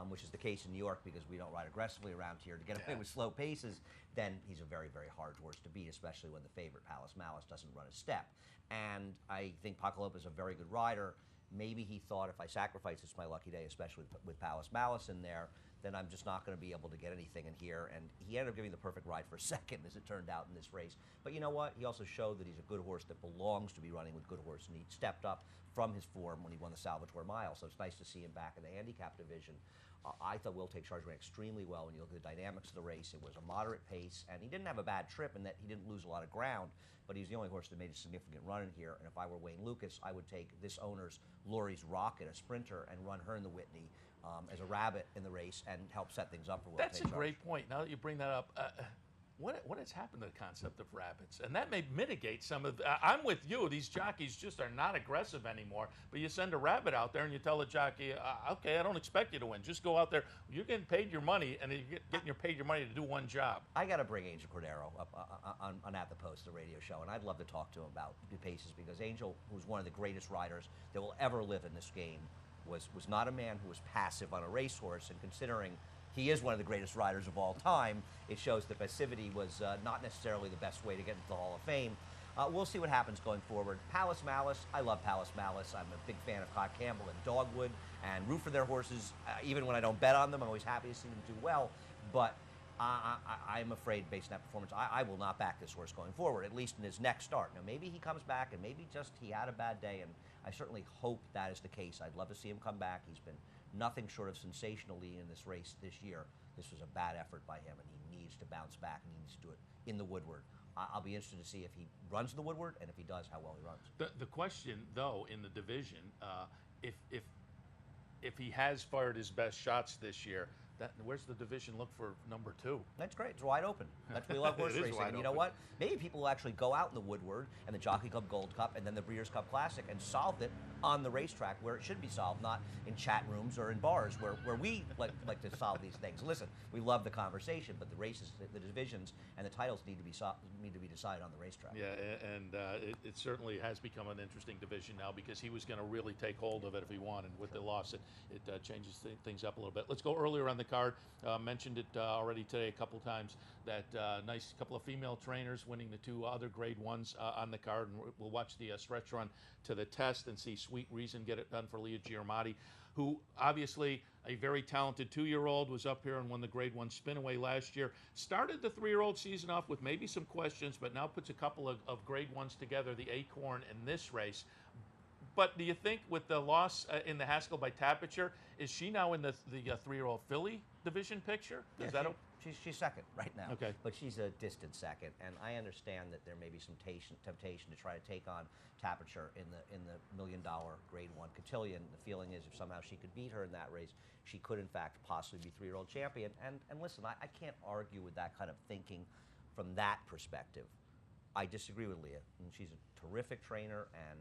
which is the case in New York because we don't ride aggressively around here to get away with slow paces, then he's a very, very hard horse to beat, especially when the favorite, Palace Malice, doesn't run a step. And I think Paco Lopez is a very good rider. Maybe he thought if I sacrifice It's My Lucky Day, especially with Palace Malice in there, then I'm just not going to be able to get anything in here. And he ended up giving the perfect ride for second, as it turned out in this race. But you know what? He also showed that he's a good horse that belongs to be running with good horse, and he stepped up from his form when he won the Salvatore Mile. So it's nice to see him back in the handicap division. I thought Will Take Charge ran extremely well when you look at the dynamics of the race. It was a moderate pace, and he didn't have a bad trip in that he didn't lose a lot of ground, but he's the only horse that made a significant run in here. And if I were Wayne Lucas, I would take this owner's Laurie's Rocket, a sprinter, and run her in the Whitney as a rabbit in the race and help set things up for Will Take Charge. That's a great point. Now that you bring that up, what has happened to the concept of rabbits? And that may mitigate some of I'm with you. These jockeys just are not aggressive anymore. But you send a rabbit out there and you tell the jockey, okay, I don't expect you to win. Just go out there. You're getting paid your money, and you're getting paid your money to do one job. I got to bring Angel Cordero up on At the Post, the radio show, and I'd love to talk to him about the paces because Angel, who's one of the greatest riders that will ever live in this game, was not a man who was passive on a racehorse, and considering he is one of the greatest riders of all time, it shows that passivity was not necessarily the best way to get into the Hall of Fame. We'll see what happens going forward. Palace Malice, I love Palace Malice. I'm a big fan of Todd Campbell and Dogwood and root for their horses. Even when I don't bet on them, I'm always happy to see them do well. But I'm afraid, based on that performance, I will not back this horse going forward, at least in his next start. Now, maybe he comes back and maybe just he had a bad day, and I certainly hope that is the case. I'd love to see him come back. He's been nothing short of sensationally in this race this year. This was a bad effort by him, and he needs to bounce back, and he needs to do it in the Woodward. I'll be interested to see if he runs the Woodward, and if he does, how well he runs. The question, though, in the division, if he has fired his best shots this year, where's the division look for number 2? That's great. It's wide open. That's we love horse racing. And you know what? Maybe people will actually go out in the Woodward and the Jockey Club Gold Cup and then the Breeders' Cup Classic and solve it on the racetrack where it should be solved, not in chat rooms or in bars where we like to solve these things. Listen, we love the conversation, but the races, the divisions, and the titles need to be decided on the racetrack. Yeah, and it certainly has become an interesting division now because he was going to really take hold of it if he wanted. With the loss, it changes things up a little bit. Let's go earlier on the card. Mentioned it already today a couple times, that nice couple of female trainers winning the 2 other grade 1s on the card, and we'll watch the stretch run to the test and see Sweet Reason get it done for Leah Giamatti, who obviously a very talented 2-year-old, was up here and won the grade 1 spinaway last year. Started the 3-year-old season off with maybe some questions, but now puts a couple of grade 1s together, the Acorn in this race. But do you think with the loss in the Haskell by Tapiture, is she now in the 3-year-old filly division picture? Yeah, Is that she's second right now. Okay. But she's a distant second, and I understand that there may be some temptation to try to take on Tapicher in the $1 million Grade 1 cotillion. The feeling is if somehow she could beat her in that race, she could in fact possibly be 3-year-old champion. And listen, I can't argue with that kind of thinking from that perspective. I disagree with Leah. And she's a terrific trainer, and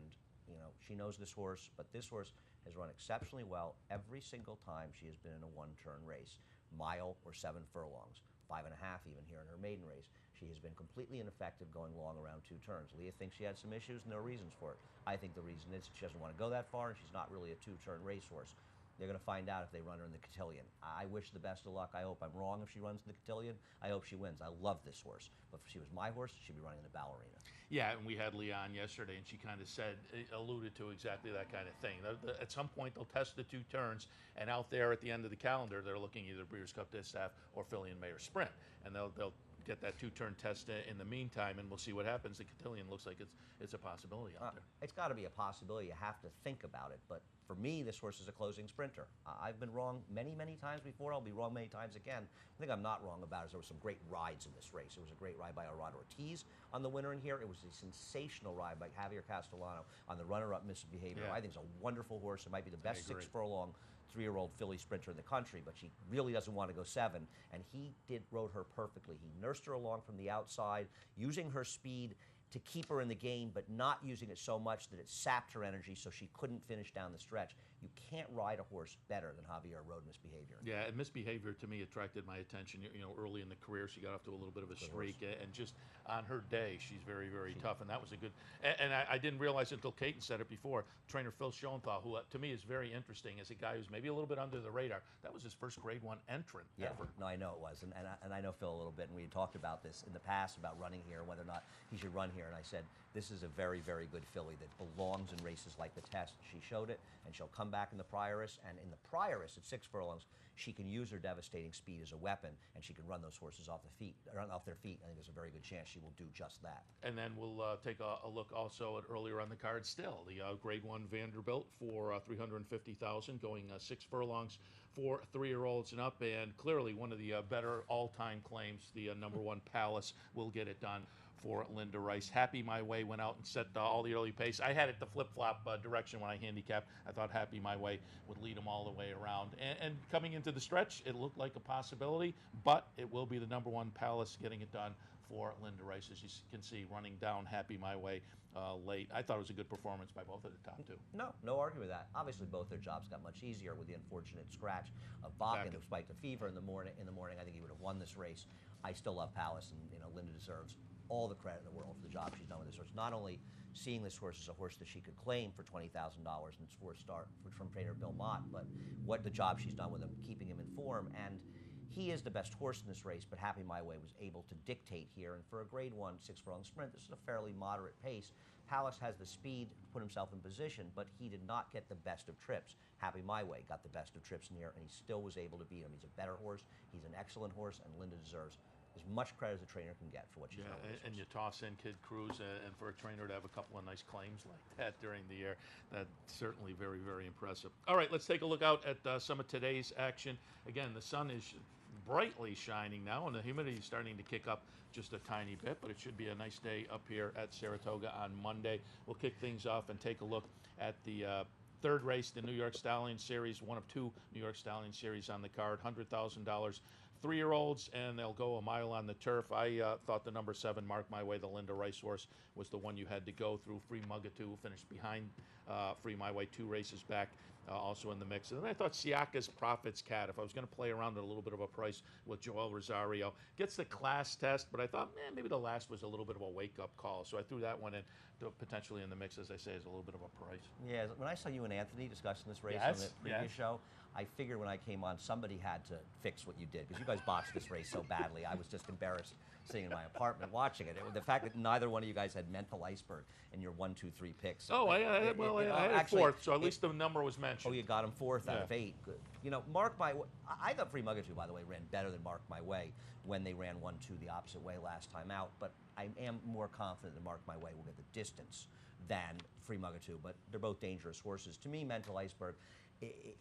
she knows this horse, but this horse has run exceptionally well every single time she has been in a one-turn race, mile or 7 furlongs, 5.5 even here in her maiden race. She has been completely ineffective going long around 2 turns. Leah thinks she had some issues, no reasons for it. I think the reason is she doesn't want to go that far, and she's not really a 2-turn racehorse. They're going to find out if they run her in the cotillion. I wish the best of luck. I hope I'm wrong if she runs in the cotillion. I hope she wins. I love this horse. But if she was my horse, she'd be running in the ballerina. Yeah, and we had Leon yesterday, and she kind of alluded to exactly that kind of thing. At some point, they'll test the 2 turns, and out there at the end of the calendar, they're looking either Breeders' Cup Distaff or Filly and Mayor Sprint, and they'll get that 2-turn test in the meantime, and we'll see what happens. The cotillion looks like it's a possibility out there. It's got to be a possibility. You have to think about it. But for me, this horse is a closing sprinter. I've been wrong many, many times before. I'll be wrong many times again. The thing I'm not wrong about is there were some great rides in this race. It was a great ride by Arad Ortiz on the winner in here. It was a sensational ride by Javier Castellano on the runner-up, Misbehavior. Yeah. I think it's a wonderful horse. It might be the best 6-furlong 3-year-old filly sprinter in the country, but she really doesn't want to go 7, and he rode her perfectly. He nursed her along from the outside, using her speed to keep her in the game, but not using it so much that it sapped her energy so she couldn't finish down the stretch. You can't ride a horse better than Javier rode Misbehavior. Yeah, and Misbehavior to me attracted my attention. Early in the career, she got off to a little bit of a streak, and just on her day, she's very, very tough, and that was a good. And I didn't realize until Caton said it before. Trainer Phil Schoenthal, who to me is very interesting, as a guy who's maybe a little bit under the radar. That was his first Grade 1 entrant ever. No, I know it was, and I know Phil a little bit, and we had talked about this in the past about running here, whether or not he should run here, and I said this is a very, very good filly that belongs in races like the Test. She showed it, and she'll come back in the Prioress, and in the Prioress at 6 furlongs, she can use her devastating speed as a weapon, and she can run those horses off their feet. I think there's a very good chance she will do just that. And then we'll take a look also at earlier on the card still. The Grade 1 Vanderbilt for $350,000, going 6 furlongs for 3-year-olds and up, and clearly one of the better all-time claims. The number 1 Palace will get it done for Linda Rice. Happy My Way went out and set all the early pace. I had it the flip-flop direction when I handicapped. I thought Happy My Way would lead them all the way around. And coming into the stretch, it looked like a possibility, but it will be the number 1 Palace getting it done for Linda Rice, as you can see, running down Happy My Way late. I thought it was a good performance by both of the top 2. No argument with that. Obviously, both their jobs got much easier with the unfortunate scratch of Bakken, who spiked a fever in the morning. I think he would have won this race. I still love Palace, and Linda deserves all the credit in the world for the job she's done with this horse. Not only seeing this horse as a horse that she could claim for $20,000 and it's 4-star from trainer Bill Mott, but what the job she's done with him, keeping him in form. And he is the best horse in this race, but Happy My Way was able to dictate here. And for a Grade 1 6-furlong sprint, this is a fairly moderate pace. Palace has the speed to put himself in position, but he did not get the best of trips. Happy My Way got the best of trips in here, and he still was able to beat him. He's a better horse. He's an excellent horse, and Linda deserves as much credit as a trainer can get for what she's done with this and you toss in Kid Cruz, and for a trainer to have a couple of nice claims like that during the year, that's certainly very, very impressive. All right, let's take a look out at some of today's action. Again, the sun is brightly shining now, and the humidity is starting to kick up just a tiny bit, but it should be a nice day up here at Saratoga on Monday. We'll kick things off and take a look at the third race, the New York Stallion Series, one of 2 New York Stallion Series on the card, $100,000. 3-year-olds, and they'll go a mile on the turf. I thought the number 7, Mark My Way, the Linda Rice horse, was the one you had to go through. Free Mugatu finished behind Free My Way 2 races back, also in the mix. And then I thought Siaka's Prophet's Cat, if I was going to play around at a little bit of a price with Joel Rosario, gets the class test, but I thought, maybe the last was a little bit of a wake-up call. So I threw that one in, potentially in the mix, as I say, is a little bit of a price. Yeah, when I saw you and Anthony discussing this race on the previous show, I figured when I came on, somebody had to fix what you did, because you guys botched this race so badly. I was just embarrassed sitting in my apartment watching it. The fact that neither one of you guys had mental iceberg in your 1, 2, 3 picks. Oh, I had actually, 4th, so at least the number was mentioned. Oh, you got him 4th out of 8. Good. Mark My Way, I thought Free Mugatu, by the way, ran better than Mark My Way when they ran 1-2 the opposite way last time out, but I am more confident that Mark My Way will get the distance than Free Mugatu, but they're both dangerous horses. To me, Mental Iceberg,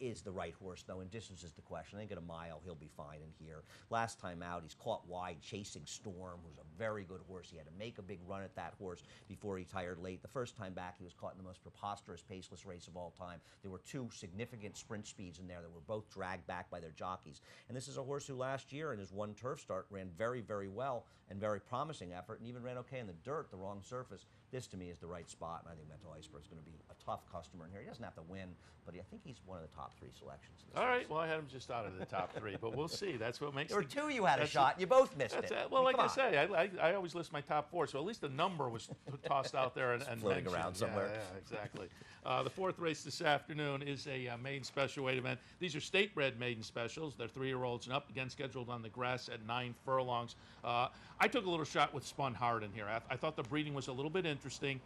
is the right horse, though, and distance is the question. I think at a mile he'll be fine in here. Last time out, he's caught wide chasing Storm, who's a very good horse. He had to make a big run at that horse before he tired late. The first time back, he was caught in the most preposterous paceless race of all time. There were two significant sprint speeds in there that were both dragged back by their jockeys. And this is a horse who last year in his one turf start ran very, very well and very promising effort, and even ran okay in the dirt, the wrong surface. This, to me, is the right spot, and I think Mental Iceberg is going to be a tough customer in here. He doesn't have to win, but I think he's one of the top 3 selections. All right, well, I had him just out of the top 3, but we'll see. That's what makes There were 2 you had a shot, you both missed it. Well, like I say, I always list my top 4, so at least the number was tossed out there and floating mentioned. around somewhere. Yeah, exactly. The 4th race this afternoon is a maiden special weight event. These are state-bred maiden specials. They're 3-year-olds and up, again scheduled on the grass at 9 furlongs. I took a little shot with Spun Hard in here. I thought the breeding was a little bit interesting,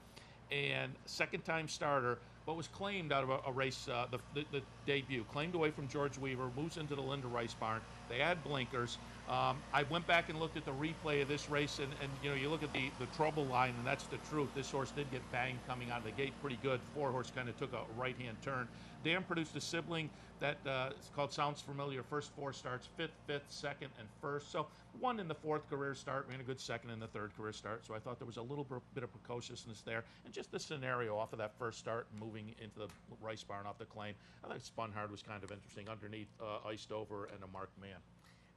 and second-time starter, but was claimed out of a race, the debut. Claimed away from George Weaver, moves into the Linda Rice barn. They add blinkers. I went back and looked at the replay of this race, and you know, you look at the trouble line, and that's the truth. This horse did get banged coming out of the gate pretty good. 4-horse kind of took a right-hand turn. Dan produced a sibling that it's called Sounds Familiar. First 4 starts, 5th, 5th, 2nd, and 1st. So won in the 4th career start, ran a good 2nd in the 3rd career start. So I thought there was a little bit of precociousness there. And just the scenario off of that first start, moving into the Rice barn off the claim. I thought Spun Hard was kind of interesting underneath Iced Over and a Marked Man.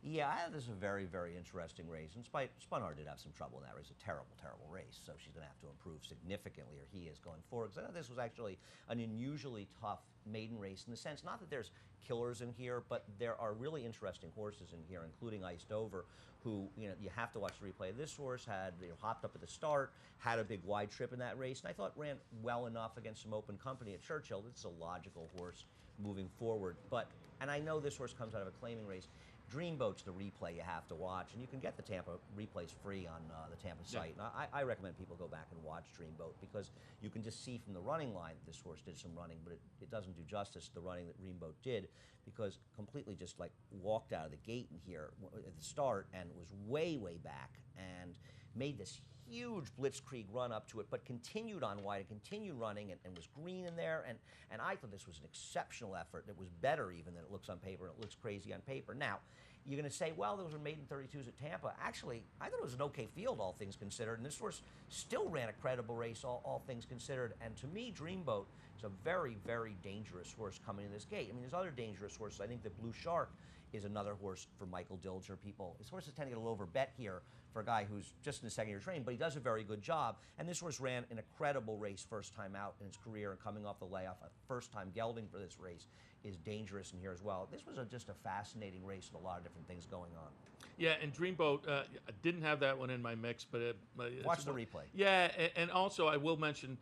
Yeah, I thought this is a very, very interesting race. And Spun Hard did have some trouble in that race. A terrible, terrible race. So she's going to have to improve significantly, or he is going forward. Because I thought this was actually an unusually tough maiden race in the sense, not that there's killers in here, but there are really interesting horses in here, including Iced Over, who, you know, you have to watch the replay. This horse had, you know, hopped up at the start, had a big wide trip in that race, and I thought ran well enough against some open company at Churchill. It's a logical horse moving forward. And I know this horse comes out of a claiming race. Dreamboat's the replay you have to watch, and you can get the Tampa replays free on the Tampa site. And I recommend people go back and watch Dreamboat because you can just see from the running line that this horse did some running, but it doesn't do justice to the running that Dreamboat did, because completely just like walked out of the gate in here at the start and was way, way back and made this huge blitzkrieg run up to it, but continued on wide and continued running and was green in there. And I thought this was an exceptional effort. It was better even than it looks on paper, and it looks crazy on paper. Now, you're going to say, well, those were maiden 32s at Tampa. Actually, I thought it was an okay field, all things considered, and this horse still ran a credible race, all things considered. And to me, Dreamboat is a very, very dangerous horse coming in this gate. I mean, there's other dangerous horses. I think that Blue Shark is another horse for Michael Dilger. His horses tend to get a little over bet here for a guy who's just in the 2nd year training, but he does a very good job. And this horse ran an incredible race first time out in his career, and coming off the layoff, a first time gelding for this race is dangerous in here as well. This was just a fascinating race with a lot of different things going on. Yeah, and Dreamboat, I didn't have that one in my mix, but watch the replay. Yeah, and also I will mention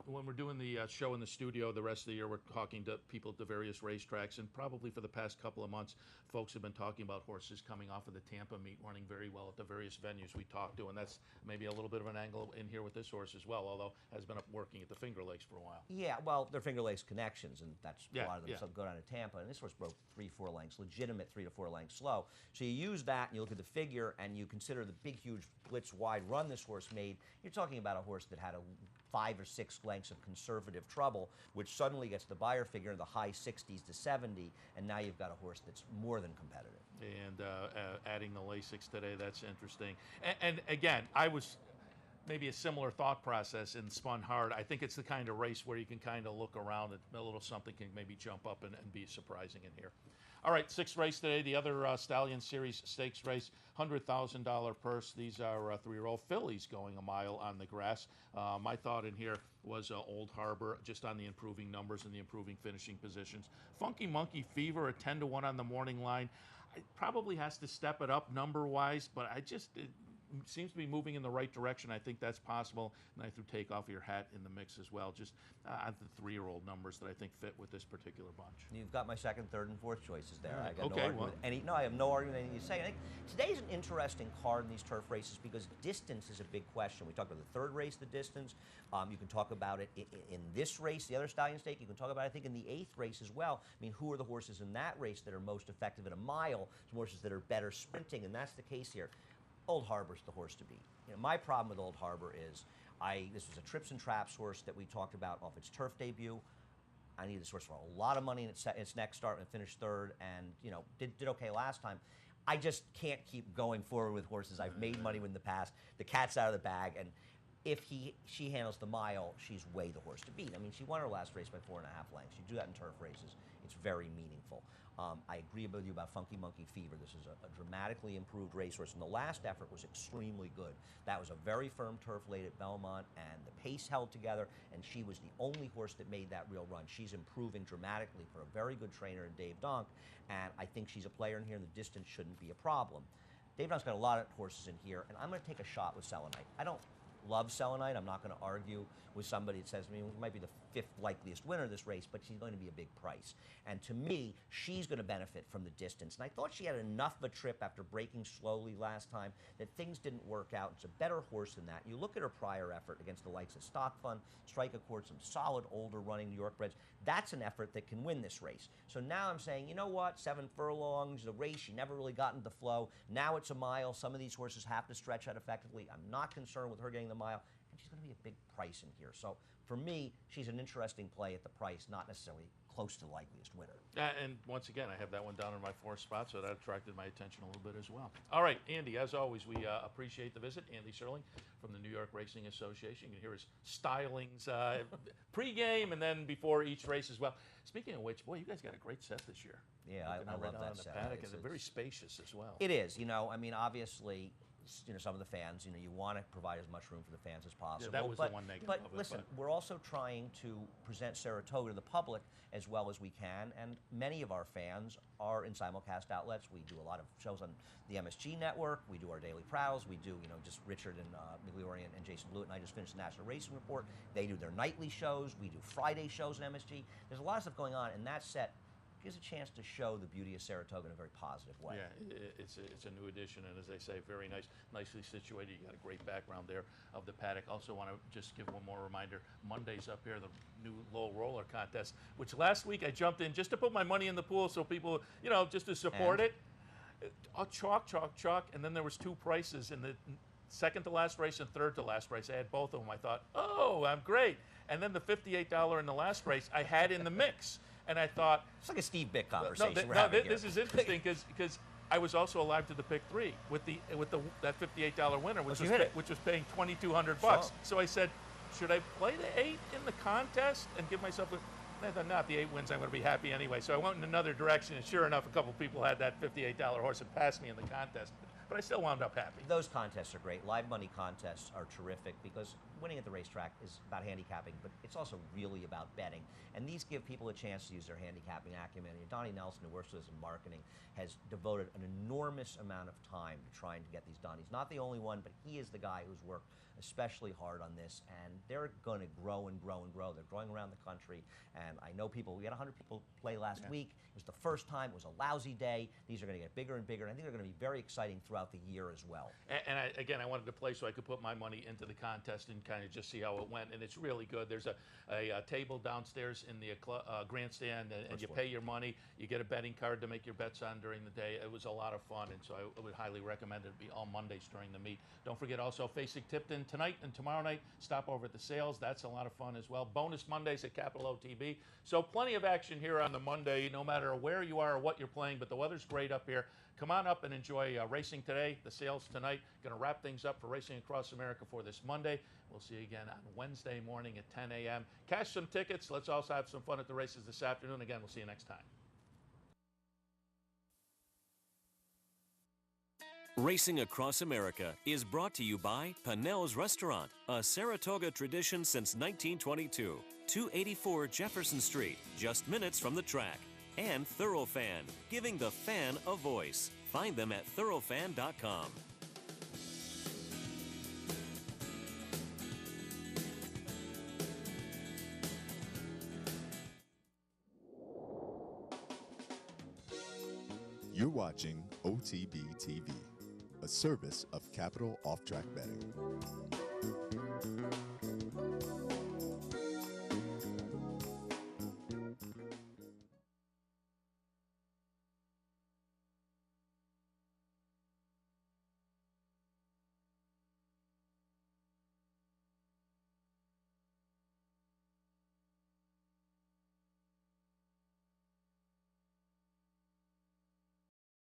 when we're doing the show in the studio the rest of the year, we're talking to people at the various racetracks, and probably for the past couple of months, folks have been talking about horses coming off of the Tampa meet running very well at the various venues we talked to, and that's maybe a little bit of an angle in here with this horse as well, although has been up working at the Finger Lakes for a while. Yeah, well, they're Finger Lakes connections, and that's a lot of them go down to Tampa, and this horse broke 3-4 lengths, legitimate 3 to 4 lengths slow. So you use that, and you look at the figure, and you consider the big, huge blitz wide run this horse made. You're talking about a horse that had a 5 or 6 lengths of conservative trouble, which suddenly gets the buyer figure in the high 60s to 70, and now you've got a horse that's more than competitive. And adding the Lasix today, that's interesting. And again, I was maybe a similar thought process in Spun Hard. I think it's the kind of race where you can kind of look around and a little something can maybe jump up and be surprising in here. All right, 6th race today, the other Stallion Series Stakes race, $100,000 purse. These are 3-year-old fillies going a mile on the grass. My thought in here was Old Harbor, just on the improving numbers and the improving finishing positions. Funky Monkey Fever, a 10-1 on the morning line. It probably has to step it up number-wise, but it seems to be moving in the right direction. I think that's possible. And I threw Take Off Your Hat in the mix as well. Just the 3-year-old numbers that I think fit with this particular bunch. You've got my 2nd, 3rd, and 4th choices there. Right. I got no argument with any. No, I have no argument with anything you say. I think today's an interesting card in these turf races because distance is a big question. We talked about the 3rd race, the distance. You can talk about it in this race, the other Stallion Stake. You can talk about it, I think, in the 8th race as well. I mean, who are the horses in that race that are most effective at a mile? Some horses that are better sprinting, and that's the case here. Old Harbor's the horse to beat. You know, my problem with Old Harbor is this was a Trips and Traps horse that we talked about off its turf debut. I needed this horse for a lot of money in its next start and finished third, and did okay last time. I just can't keep going forward with horses. I've made money in the past. The cat's out of the bag, and if she handles the mile, she's way the horse to beat. I mean, she won her last race by 4.5 lengths. You do that in turf races. It's very meaningful. I agree with you about Funky Monkey Fever. This is a dramatically improved racehorse, and the last effort was extremely good. That was a very firm turf late at Belmont, and the pace held together, and she was the only horse that made that real run. She's improving dramatically for a very good trainer in Dave Donk, and I think she's a player in here, and the distance shouldn't be a problem. Dave Donk's got a lot of horses in here, and I'm going to take a shot with Selenite. I don't love Selenite. I'm not going to argue with somebody that says, I mean, it might be the 5th likeliest winner of this race, but she's going to be a big price. And to me, she's going to benefit from the distance. And I thought she had enough of a trip after breaking slowly last time that things didn't work out. It's a better horse than that. You look at her prior effort against the likes of Stock Fun, Strike Accord, some solid older running New York breds. That's an effort that can win this race. So now I'm saying, you know what, 7 furlongs, the race, she never really got into flow. Now it's a mile. Some of these horses have to stretch out effectively. I'm not concerned with her getting the mile, and she's going to be a big price in here. So for me, she's an interesting play at the price, not necessarily close to the likeliest winner. And once again, I have that one down in my 4th spot, so that attracted my attention a little bit as well. All right, Andy, as always, we appreciate the visit. Andy Serling from the New York Racing Association. You can hear his stylings pre-game and then before each race as well. Speaking of which, boy, you guys got a great set this year. Yeah, I love that set. Paddock, and very spacious as well. It is. I mean, obviously, some of the fans, you want to provide as much room for the fans as possible. Yeah, that was the one negative But of it, listen, we're also trying to present Saratoga to the public as well as we can, and many of our fans are in simulcast outlets. We do a lot of shows on the MSG network. We do our daily prowls. We do, just Richard and Migliori and Jason Blewett and I just finished the National Racing Report. They do their nightly shows. We do Friday shows on MSG. There's a lot of stuff going on, and that set gives a chance to show the beauty of Saratoga in a very positive way. Yeah, it's a new addition, and as they say, very nicely situated. You got a great background there of the paddock. Also want to just give one more reminder, Monday's up here, the new low roller contest, which last week I jumped in just to put my money in the pool so people, just to support it. Chalk, and then there was 2 prices in the second to last race and third to last race. I had both of them. I thought, oh, I'm great. And then the $58 in the last race I had in the mix. And I thought, it's like a Steve Bick conversation. This is interesting because I was also alive to the pick 3 with that $58 winner, which was paying $2,200 bucks. Sure. So I said, should I play the 8 in the contest and give myself a? I thought, not the 8 wins. I'm going to be happy anyway. So I went in another direction, and sure enough, a couple people had that $58 horse and passed me in the contest. But I still wound up happy. Those contests are great. Live money contests are terrific because winning at the racetrack is about handicapping, but it's also really about betting. And these give people a chance to use their handicapping acumen. And Donnie Nelson, who works with us in marketing, has devoted an enormous amount of time to trying to get these done. He's not the only one, but he is the guy who's worked especially hard on this, and they're going to grow and grow and grow. They're growing around the country, and I know we had 100 people play last week. It was the first time. It was a lousy day. These are going to get bigger and bigger, and I think they're going to be very exciting throughout the year as well. And I wanted to play so I could put my money into the contest and kind of just see how it went, and it's really good. There's a table downstairs in the grandstand, and you pay your money. You get a betting card to make your bets on during the day. It was a lot of fun, and so I would highly recommend it. Be all Mondays during the meet. Don't forget also Facing Tipton tonight and tomorrow night. Stop over at the sales. That's a lot of fun as well. Bonus Mondays at Capital OTB. So plenty of action here on the Monday, no matter where you are or what you're playing, but the weather's great up here. Come on up and enjoy racing today, the sales tonight. Going to wrap things up for Racing Across America for this Monday. We'll see you again on Wednesday morning at 10 a.m. Cash some tickets. Let's also have some fun at the races this afternoon. Again, we'll see you next time. Racing Across America is brought to you by Pannell's Restaurant, a Saratoga tradition since 1922. 284 Jefferson Street, just minutes from the track. And Thoroughfan, giving the fan a voice. Find them at thoroughfan.com. You're watching OTB TV, a service of Capital Off Track Betting.